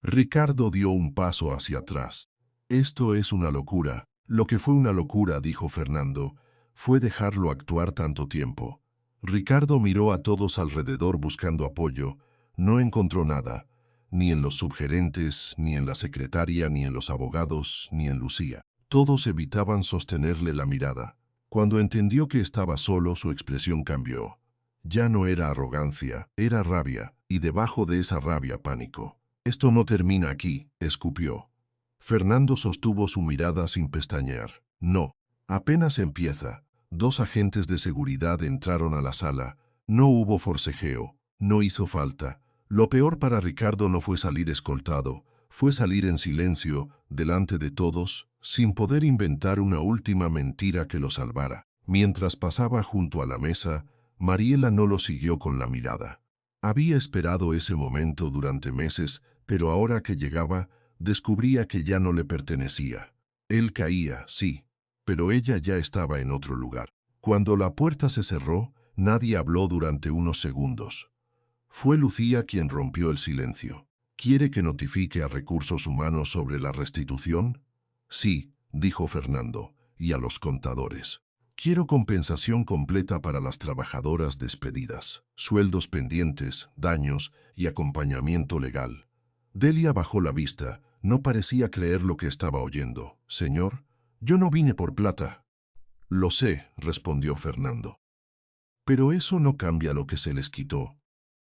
Ricardo dio un paso hacia atrás. Esto es una locura. Lo que fue una locura, dijo Fernando, fue dejarlo actuar tanto tiempo. Ricardo miró a todos alrededor buscando apoyo. No encontró nada. ni en los subgerentes, ni en la secretaria, ni en los abogados, ni en Lucía. Todos evitaban sostenerle la mirada. Cuando entendió que estaba solo, su expresión cambió. Ya no era arrogancia, era rabia, y debajo de esa rabia pánico. «Esto no termina aquí», escupió. Fernando sostuvo su mirada sin pestañear. «No, apenas empieza». 2 agentes de seguridad entraron a la sala. No hubo forcejeo, no hizo falta. Lo peor para Ricardo no fue salir escoltado, fue salir en silencio, delante de todos, sin poder inventar una última mentira que lo salvara. Mientras pasaba junto a la mesa, Mariela no lo siguió con la mirada. Había esperado ese momento durante meses, pero ahora que llegaba, descubría que ya no le pertenecía. Él caía, sí, pero ella ya estaba en otro lugar. Cuando la puerta se cerró, nadie habló durante unos segundos. Fue Lucía quien rompió el silencio. «¿Quiere que notifique a Recursos Humanos sobre la restitución?» «Sí», dijo Fernando, «y a los contadores. Quiero compensación completa para las trabajadoras despedidas, sueldos pendientes, daños y acompañamiento legal». Delia bajó la vista. No parecía creer lo que estaba oyendo. «Señor, yo no vine por plata». «Lo sé», respondió Fernando. «Pero eso no cambia lo que se les quitó».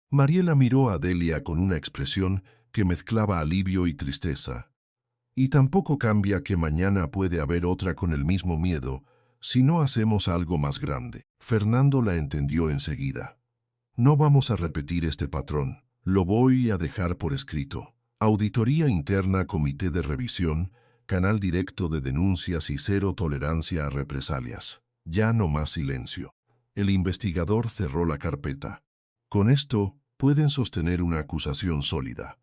Mariela miró a Delia con una expresión que mezclaba alivio y tristeza. «Y tampoco cambia que mañana puede haber otra con el mismo miedo si no hacemos algo más grande». Fernando la entendió enseguida. «No vamos a repetir este patrón. Lo voy a dejar por escrito. Auditoría interna, comité de revisión, canal directo de denuncias y cero tolerancia a represalias. Ya no más silencio». El investigador cerró la carpeta. «Con esto, pueden sostener una acusación sólida».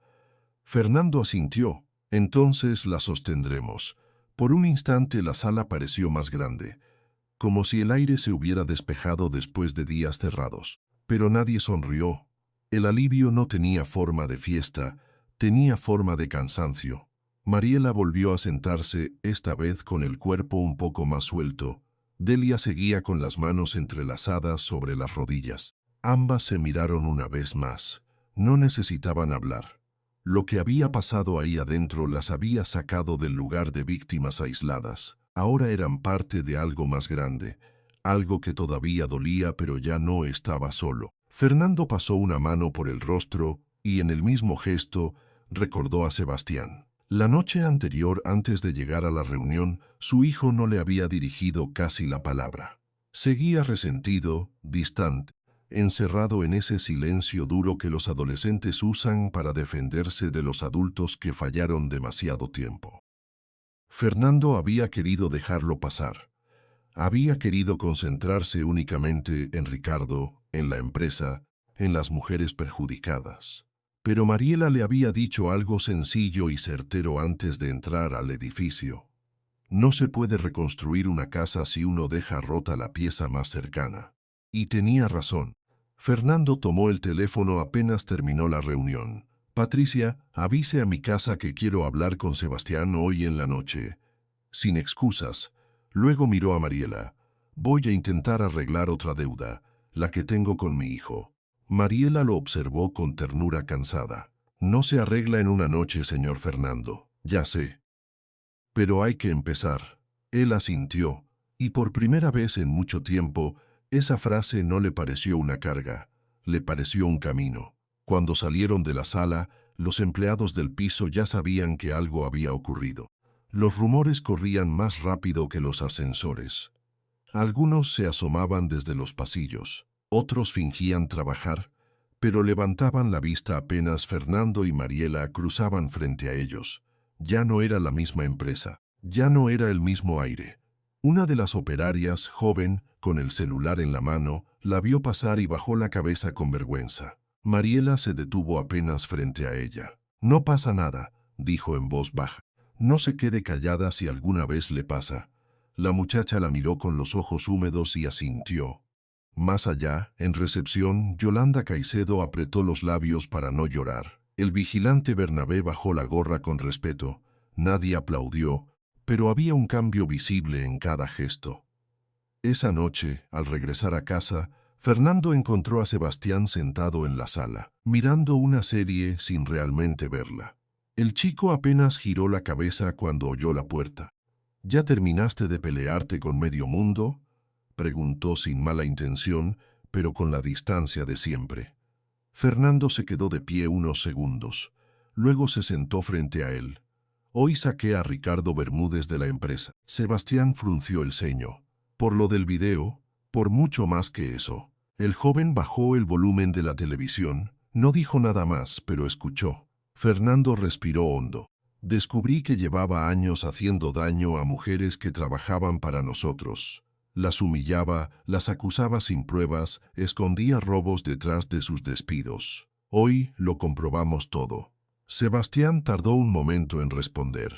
Fernando asintió. «Entonces la sostendremos». Por un instante la sala pareció más grande, como si el aire se hubiera despejado después de días cerrados. Pero nadie sonrió. El alivio no tenía forma de fiesta, tenía forma de cansancio. Mariela volvió a sentarse, esta vez con el cuerpo un poco más suelto. Delia seguía con las manos entrelazadas sobre las rodillas. Ambas se miraron una vez más. No necesitaban hablar. Lo que había pasado ahí adentro las había sacado del lugar de víctimas aisladas. Ahora eran parte de algo más grande, algo que todavía dolía pero ya no estaba solo. Fernando pasó una mano por el rostro y en el mismo gesto recordó a Sebastián. La noche anterior, antes de llegar a la reunión, su hijo no le había dirigido casi la palabra. Seguía resentido, distante, encerrado en ese silencio duro que los adolescentes usan para defenderse de los adultos que fallaron demasiado tiempo. Fernando había querido dejarlo pasar. Había querido concentrarse únicamente en Ricardo, en la empresa, en las mujeres perjudicadas. Pero Mariela le había dicho algo sencillo y certero antes de entrar al edificio. No se puede reconstruir una casa si uno deja rota la pieza más cercana. Y tenía razón. Fernando tomó el teléfono apenas terminó la reunión. «Patricia, avise a mi casa que quiero hablar con Sebastián hoy en la noche. Sin excusas». Luego miró a Mariela. «Voy a intentar arreglar otra deuda, la que tengo con mi hijo». Mariela lo observó con ternura cansada. «No se arregla en una noche, señor Fernando, ya sé. Pero hay que empezar». Él asintió, y por primera vez en mucho tiempo, esa frase no le pareció una carga, le pareció un camino. Cuando salieron de la sala, los empleados del piso ya sabían que algo había ocurrido. Los rumores corrían más rápido que los ascensores. Algunos se asomaban desde los pasillos, otros fingían trabajar, pero levantaban la vista apenas Fernando y Mariela cruzaban frente a ellos. Ya no era la misma empresa, ya no era el mismo aire. Una de las operarias, joven, con el celular en la mano, la vio pasar y bajó la cabeza con vergüenza. Mariela se detuvo apenas frente a ella. «No pasa nada», dijo en voz baja. «No se quede callada si alguna vez le pasa». La muchacha la miró con los ojos húmedos y asintió. Más allá, en recepción, Yolanda Caicedo apretó los labios para no llorar. El vigilante Bernabé bajó la gorra con respeto. Nadie aplaudió, pero había un cambio visible en cada gesto. Esa noche, al regresar a casa, Fernando encontró a Sebastián sentado en la sala, mirando una serie sin realmente verla. El chico apenas giró la cabeza cuando oyó la puerta. ¿Ya terminaste de pelearte con medio mundo?, preguntó sin mala intención, pero con la distancia de siempre. Fernando se quedó de pie unos segundos. Luego se sentó frente a él. Hoy saqué a Ricardo Bermúdez de la empresa. Sebastián frunció el ceño. Por lo del video, por mucho más que eso. El joven bajó el volumen de la televisión. No dijo nada más, pero escuchó. Fernando respiró hondo. Descubrí que llevaba años haciendo daño a mujeres que trabajaban para nosotros. Las humillaba, las acusaba sin pruebas, escondía robos detrás de sus despidos. Hoy lo comprobamos todo. Sebastián tardó un momento en responder.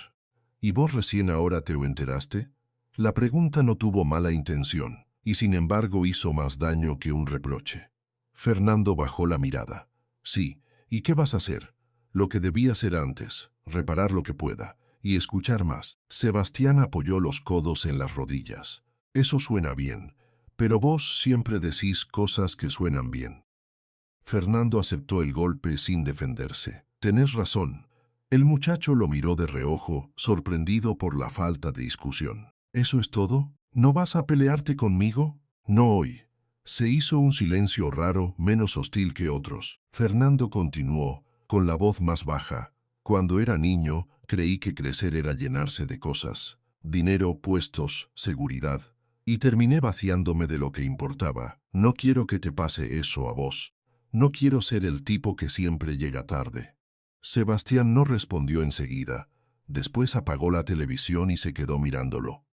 ¿Y vos recién ahora te enteraste? La pregunta no tuvo mala intención, y sin embargo hizo más daño que un reproche. Fernando bajó la mirada. Sí, ¿y qué vas a hacer? Lo que debía hacer antes, reparar lo que pueda, y escuchar más. Sebastián apoyó los codos en las rodillas. Eso suena bien, pero vos siempre decís cosas que suenan bien. Fernando aceptó el golpe sin defenderse. Tenés razón. El muchacho lo miró de reojo, sorprendido por la falta de discusión. ¿Eso es todo? ¿No vas a pelearte conmigo? No hoy. Se hizo un silencio raro, menos hostil que otros. Fernando continuó, con la voz más baja. Cuando era niño, creí que crecer era llenarse de cosas. Dinero, puestos, seguridad. Y terminé vaciándome de lo que importaba. No quiero que te pase eso a vos. No quiero ser el tipo que siempre llega tarde. Sebastián no respondió enseguida. Después apagó la televisión y se quedó mirándolo.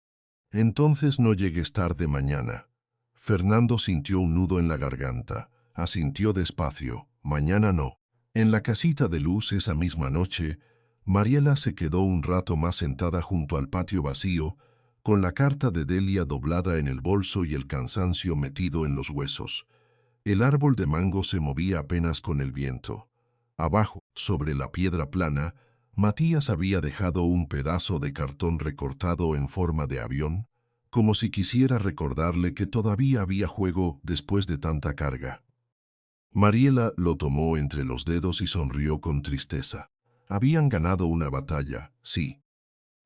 Entonces no llegues tarde mañana. Fernando sintió un nudo en la garganta. Asintió despacio. Mañana no. En la casita de luz esa misma noche, Mariela se quedó un rato más sentada junto al patio vacío, con la carta de Delia doblada en el bolso y el cansancio metido en los huesos. El árbol de mango se movía apenas con el viento. Abajo, sobre la piedra plana, Matías había dejado un pedazo de cartón recortado en forma de avión, como si quisiera recordarle que todavía había juego después de tanta carga. Mariela lo tomó entre los dedos y sonrió con tristeza. Habían ganado una batalla, sí.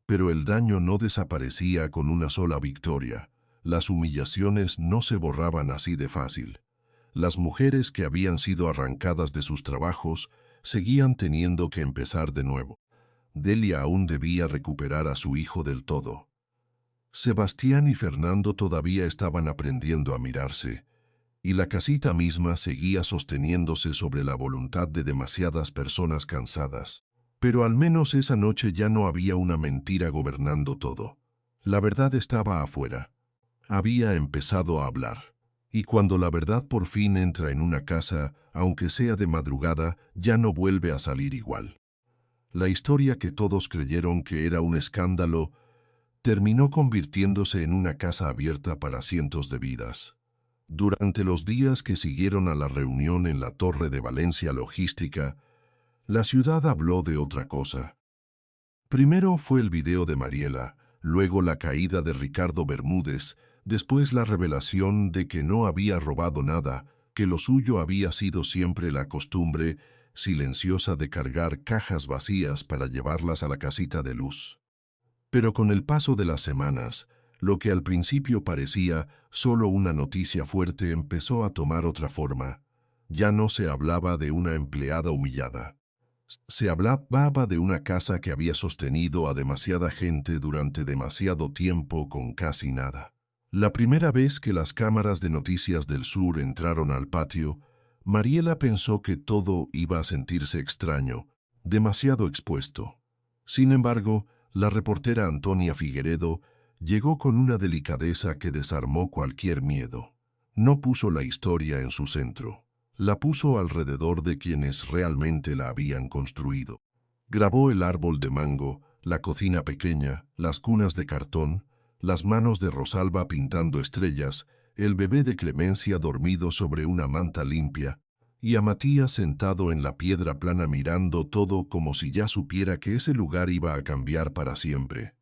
Pero el daño no desaparecía con una sola victoria. Las humillaciones no se borraban así de fácil. Las mujeres que habían sido arrancadas de sus trabajos seguían teniendo que empezar de nuevo. Delia aún debía recuperar a su hijo del todo. Sebastián y Fernando todavía estaban aprendiendo a mirarse, y la casita misma seguía sosteniéndose sobre la voluntad de demasiadas personas cansadas. Pero al menos esa noche ya no había una mentira gobernando todo. La verdad estaba afuera. Había empezado a hablar. Y cuando la verdad por fin entra en una casa, aunque sea de madrugada, ya no vuelve a salir igual. La historia que todos creyeron que era un escándalo terminó convirtiéndose en una casa abierta para cientos de vidas. Durante los días que siguieron a la reunión en la Torre de Valencia Logística, la ciudad habló de otra cosa. Primero fue el video de Mariela, luego la caída de Ricardo Bermúdez, después la revelación de que no había robado nada, que lo suyo había sido siempre la costumbre silenciosa de cargar cajas vacías para llevarlas a la casita de luz. Pero con el paso de las semanas, lo que al principio parecía solo una noticia fuerte empezó a tomar otra forma. Ya no se hablaba de una empleada humillada. Se hablaba de una casa que había sostenido a demasiada gente durante demasiado tiempo con casi nada. La primera vez que las cámaras de noticias del sur entraron al patio, Mariela pensó que todo iba a sentirse extraño, demasiado expuesto. Sin embargo, la reportera Antonia Figueredo llegó con una delicadeza que desarmó cualquier miedo. No puso la historia en su centro. La puso alrededor de quienes realmente la habían construido. Grabó el árbol de mango, la cocina pequeña, las cunas de cartón, las manos de Rosalba pintando estrellas, el bebé de Clemencia dormido sobre una manta limpia, y a Matías sentado en la piedra plana mirando todo como si ya supiera que ese lugar iba a cambiar para siempre.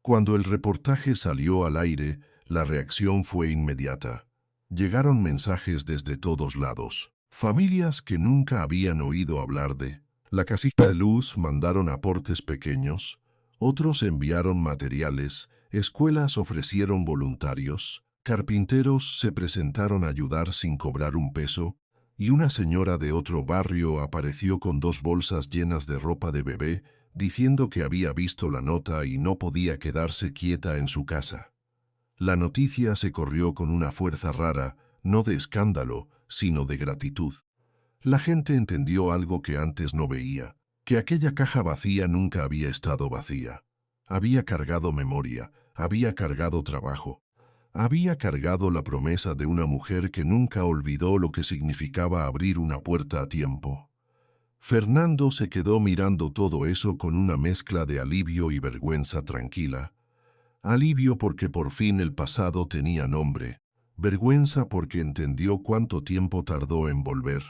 Cuando el reportaje salió al aire, la reacción fue inmediata. Llegaron mensajes desde todos lados. Familias que nunca habían oído hablar de la casita de luz mandaron aportes pequeños, otros enviaron materiales, escuelas ofrecieron voluntarios, carpinteros se presentaron a ayudar sin cobrar un peso, y una señora de otro barrio apareció con 2 bolsas llenas de ropa de bebé, diciendo que había visto la nota y no podía quedarse quieta en su casa. La noticia se corrió con una fuerza rara, no de escándalo, sino de gratitud. La gente entendió algo que antes no veía, que aquella caja vacía nunca había estado vacía. Había cargado memoria, había cargado trabajo, había cargado la promesa de una mujer que nunca olvidó lo que significaba abrir una puerta a tiempo. Fernando se quedó mirando todo eso con una mezcla de alivio y vergüenza tranquila. Alivio porque por fin el pasado tenía nombre, vergüenza porque entendió cuánto tiempo tardó en volver.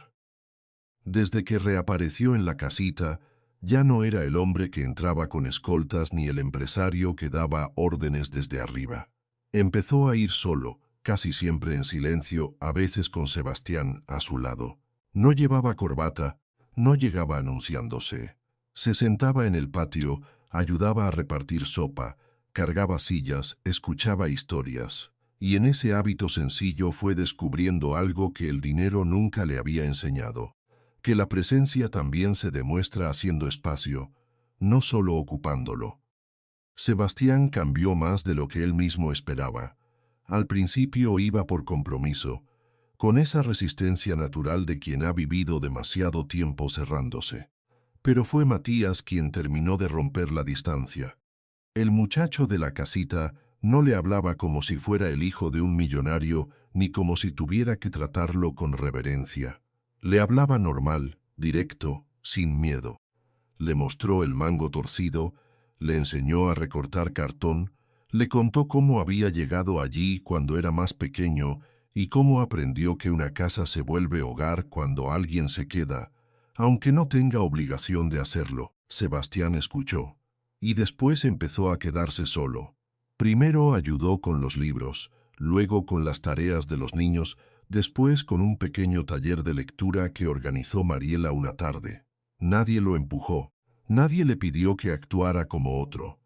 Desde que reapareció en la casita, ya no era el hombre que entraba con escoltas ni el empresario que daba órdenes desde arriba. Empezó a ir solo, casi siempre en silencio, a veces con Sebastián a su lado. No llevaba corbata, no llegaba anunciándose. Se sentaba en el patio, ayudaba a repartir sopa, cargaba sillas, escuchaba historias. Y en ese hábito sencillo fue descubriendo algo que el dinero nunca le había enseñado. Que la presencia también se demuestra haciendo espacio, no solo ocupándolo. Sebastián cambió más de lo que él mismo esperaba. Al principio iba por compromiso, con esa resistencia natural de quien ha vivido demasiado tiempo cerrándose. Pero fue Matías quien terminó de romper la distancia. El muchacho de la casita no le hablaba como si fuera el hijo de un millonario, ni como si tuviera que tratarlo con reverencia. Le hablaba normal, directo, sin miedo. Le mostró el mango torcido, le enseñó a recortar cartón, le contó cómo había llegado allí cuando era más pequeño y cómo aprendió que una casa se vuelve hogar cuando alguien se queda, aunque no tenga obligación de hacerlo. Sebastián escuchó. Y después empezó a quedarse solo. Primero ayudó con los libros, luego con las tareas de los niños, después con un pequeño taller de lectura que organizó Mariela una tarde. Nadie lo empujó, nadie le pidió que actuara como otro.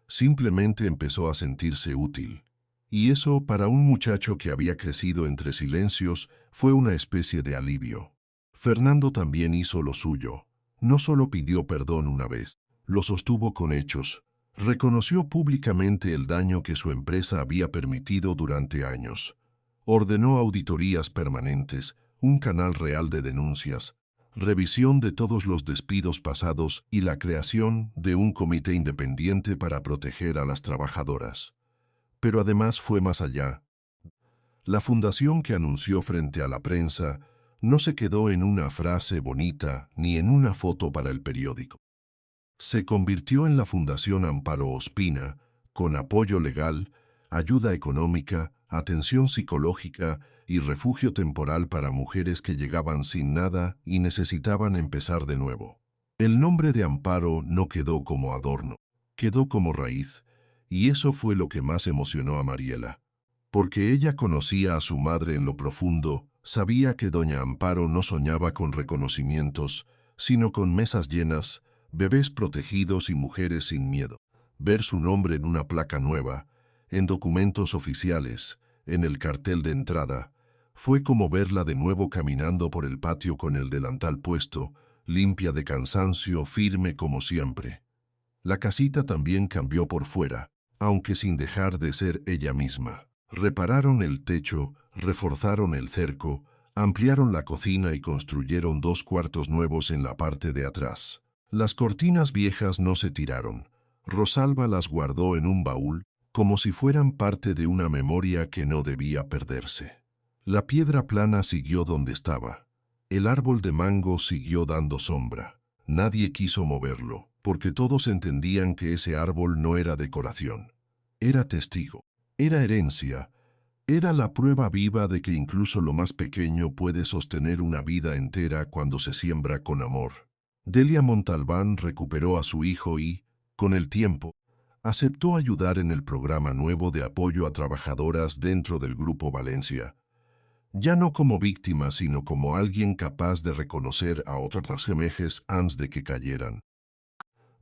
Simplemente empezó a sentirse útil. Y eso, para un muchacho que había crecido entre silencios, fue una especie de alivio. Fernando también hizo lo suyo. No solo pidió perdón una vez, lo sostuvo con hechos. Reconoció públicamente el daño que su empresa había permitido durante años. Ordenó auditorías permanentes, un canal real de denuncias, revisión de todos los despidos pasados y la creación de un comité independiente para proteger a las trabajadoras. Pero además fue más allá. La fundación que anunció frente a la prensa no se quedó en una frase bonita ni en una foto para el periódico. Se convirtió en la Fundación Amparo Ospina, con apoyo legal, ayuda económica, atención psicológica y refugio temporal para mujeres que llegaban sin nada y necesitaban empezar de nuevo. El nombre de Amparo no quedó como adorno, quedó como raíz, y eso fue lo que más emocionó a Mariela. Porque ella conocía a su madre en lo profundo, sabía que doña Amparo no soñaba con reconocimientos, sino con mesas llenas, bebés protegidos y mujeres sin miedo. Ver su nombre en una placa nueva, en documentos oficiales, en el cartel de entrada, fue como verla de nuevo caminando por el patio con el delantal puesto, limpia de cansancio, firme como siempre. La casita también cambió por fuera, aunque sin dejar de ser ella misma. Repararon el techo, reforzaron el cerco, ampliaron la cocina y construyeron 2 cuartos nuevos en la parte de atrás. Las cortinas viejas no se tiraron. Rosalba las guardó en un baúl, como si fueran parte de una memoria que no debía perderse. La piedra plana siguió donde estaba. El árbol de mango siguió dando sombra. Nadie quiso moverlo, porque todos entendían que ese árbol no era decoración. Era testigo, era herencia, era la prueba viva de que incluso lo más pequeño puede sostener una vida entera cuando se siembra con amor. Delia Montalbán recuperó a su hijo y, con el tiempo, aceptó ayudar en el programa nuevo de apoyo a trabajadoras dentro del Grupo Valencia. ya no como víctima, sino como alguien capaz de reconocer a otras semejes antes de que cayeran.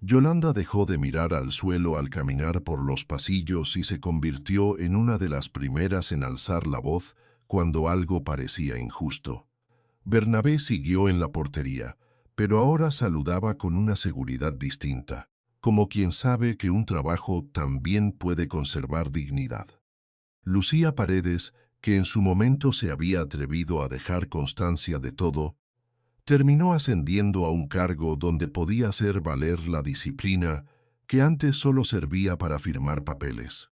Yolanda dejó de mirar al suelo al caminar por los pasillos y se convirtió en una de las primeras en alzar la voz cuando algo parecía injusto. Bernabé siguió en la portería, pero ahora saludaba con una seguridad distinta, como quien sabe que un trabajo también puede conservar dignidad. Lucía Paredes, que en su momento se había atrevido a dejar constancia de todo, terminó ascendiendo a un cargo donde podía hacer valer la disciplina que antes solo servía para firmar papeles.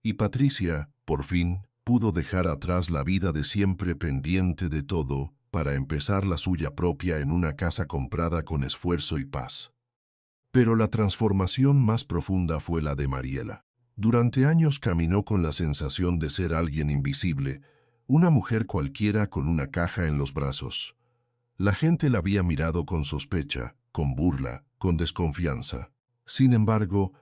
Y Patricia, por fin, pudo dejar atrás la vida de siempre pendiente de todo para empezar la suya propia en una casa comprada con esfuerzo y paz. Pero la transformación más profunda fue la de Mariela. Durante años caminó con la sensación de ser alguien invisible, una mujer cualquiera con una caja en los brazos. La gente la había mirado con sospecha, con burla, con desconfianza. Sin embargo,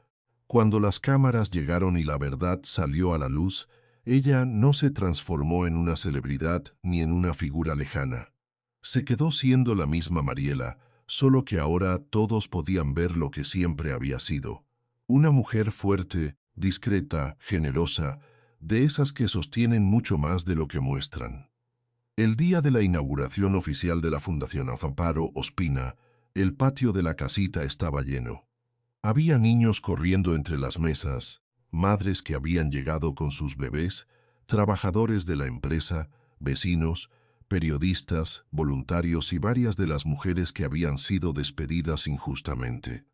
cuando las cámaras llegaron y la verdad salió a la luz, ella no se transformó en una celebridad ni en una figura lejana. Se quedó siendo la misma Mariela, solo que ahora todos podían ver lo que siempre había sido. Una mujer fuerte, discreta, generosa, de esas que sostienen mucho más de lo que muestran. El día de la inauguración oficial de la Fundación Amparo Ospina, el patio de la casita estaba lleno. Había niños corriendo entre las mesas, madres que habían llegado con sus bebés, trabajadores de la empresa, vecinos, periodistas, voluntarios y varias de las mujeres que habían sido despedidas injustamente.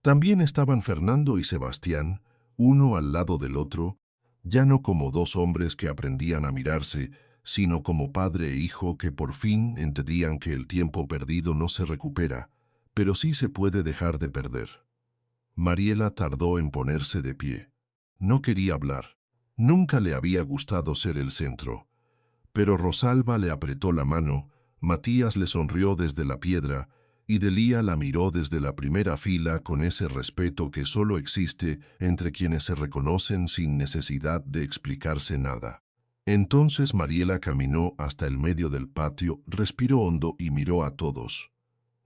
También estaban Fernando y Sebastián, uno al lado del otro, ya no como dos hombres que aprendían a mirarse, sino como padre e hijo que por fin entendían que el tiempo perdido no se recupera, pero sí se puede dejar de perder. Mariela tardó en ponerse de pie. No quería hablar. Nunca le había gustado ser el centro. Pero Rosalba le apretó la mano, Matías le sonrió desde la piedra y Delía la miró desde la primera fila con ese respeto que solo existe entre quienes se reconocen sin necesidad de explicarse nada. Entonces Mariela caminó hasta el medio del patio, respiró hondo y miró a todos.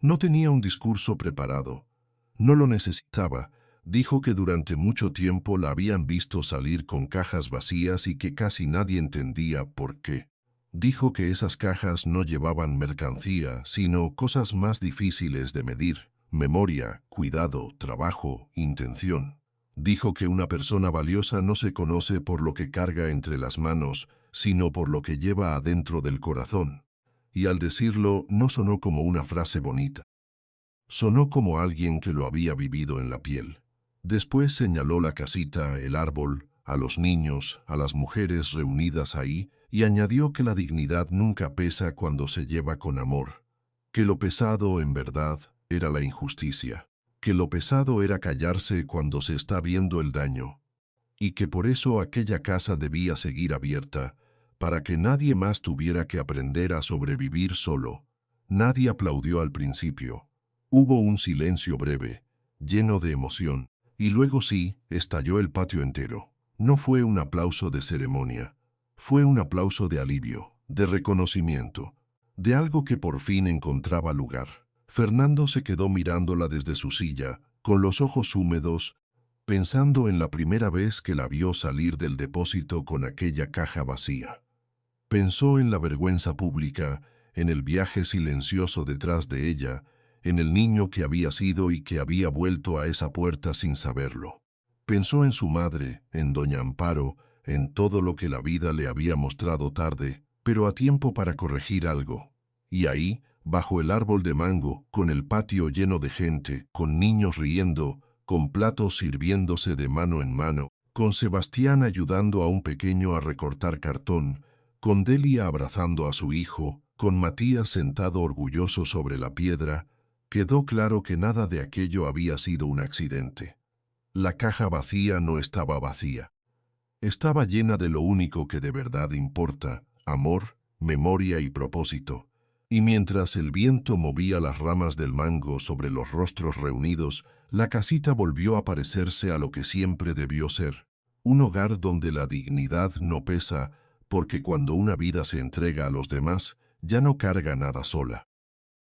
No tenía un discurso preparado. No lo necesitaba. Dijo que durante mucho tiempo la habían visto salir con cajas vacías y que casi nadie entendía por qué. Dijo que esas cajas no llevaban mercancía, sino cosas más difíciles de medir: memoria, cuidado, trabajo, intención. Dijo que una persona valiosa no se conoce por lo que carga entre las manos, sino por lo que lleva adentro del corazón. Y al decirlo, no sonó como una frase bonita. Sonó como alguien que lo había vivido en la piel. Después señaló la casita, el árbol, a los niños, a las mujeres reunidas ahí, y añadió que la dignidad nunca pesa cuando se lleva con amor. Que lo pesado, en verdad, era la injusticia. Que lo pesado era callarse cuando se está viendo el daño. Y que por eso aquella casa debía seguir abierta, para que nadie más tuviera que aprender a sobrevivir solo. Nadie aplaudió al principio. Hubo un silencio breve, lleno de emoción, y luego sí, estalló el patio entero. No fue un aplauso de ceremonia, fue un aplauso de alivio, de reconocimiento, de algo que por fin encontraba lugar. Fernando se quedó mirándola desde su silla, con los ojos húmedos, pensando en la primera vez que la vio salir del depósito con aquella caja vacía. Pensó en la vergüenza pública, en el viaje silencioso detrás de ella, en el niño que había sido y que había vuelto a esa puerta sin saberlo. Pensó en su madre, en doña Amparo, en todo lo que la vida le había mostrado tarde, pero a tiempo para corregir algo. Y ahí, bajo el árbol de mango, con el patio lleno de gente, con niños riendo, con platos sirviéndose de mano en mano, con Sebastián ayudando a un pequeño a recortar cartón, con Delia abrazando a su hijo, con Matías sentado orgulloso sobre la piedra, quedó claro que nada de aquello había sido un accidente. La caja vacía no estaba vacía. Estaba llena de lo único que de verdad importa: amor, memoria y propósito. Y mientras el viento movía las ramas del mango sobre los rostros reunidos, la casita volvió a parecerse a lo que siempre debió ser: un hogar donde la dignidad no pesa, porque cuando una vida se entrega a los demás, ya no carga nada sola.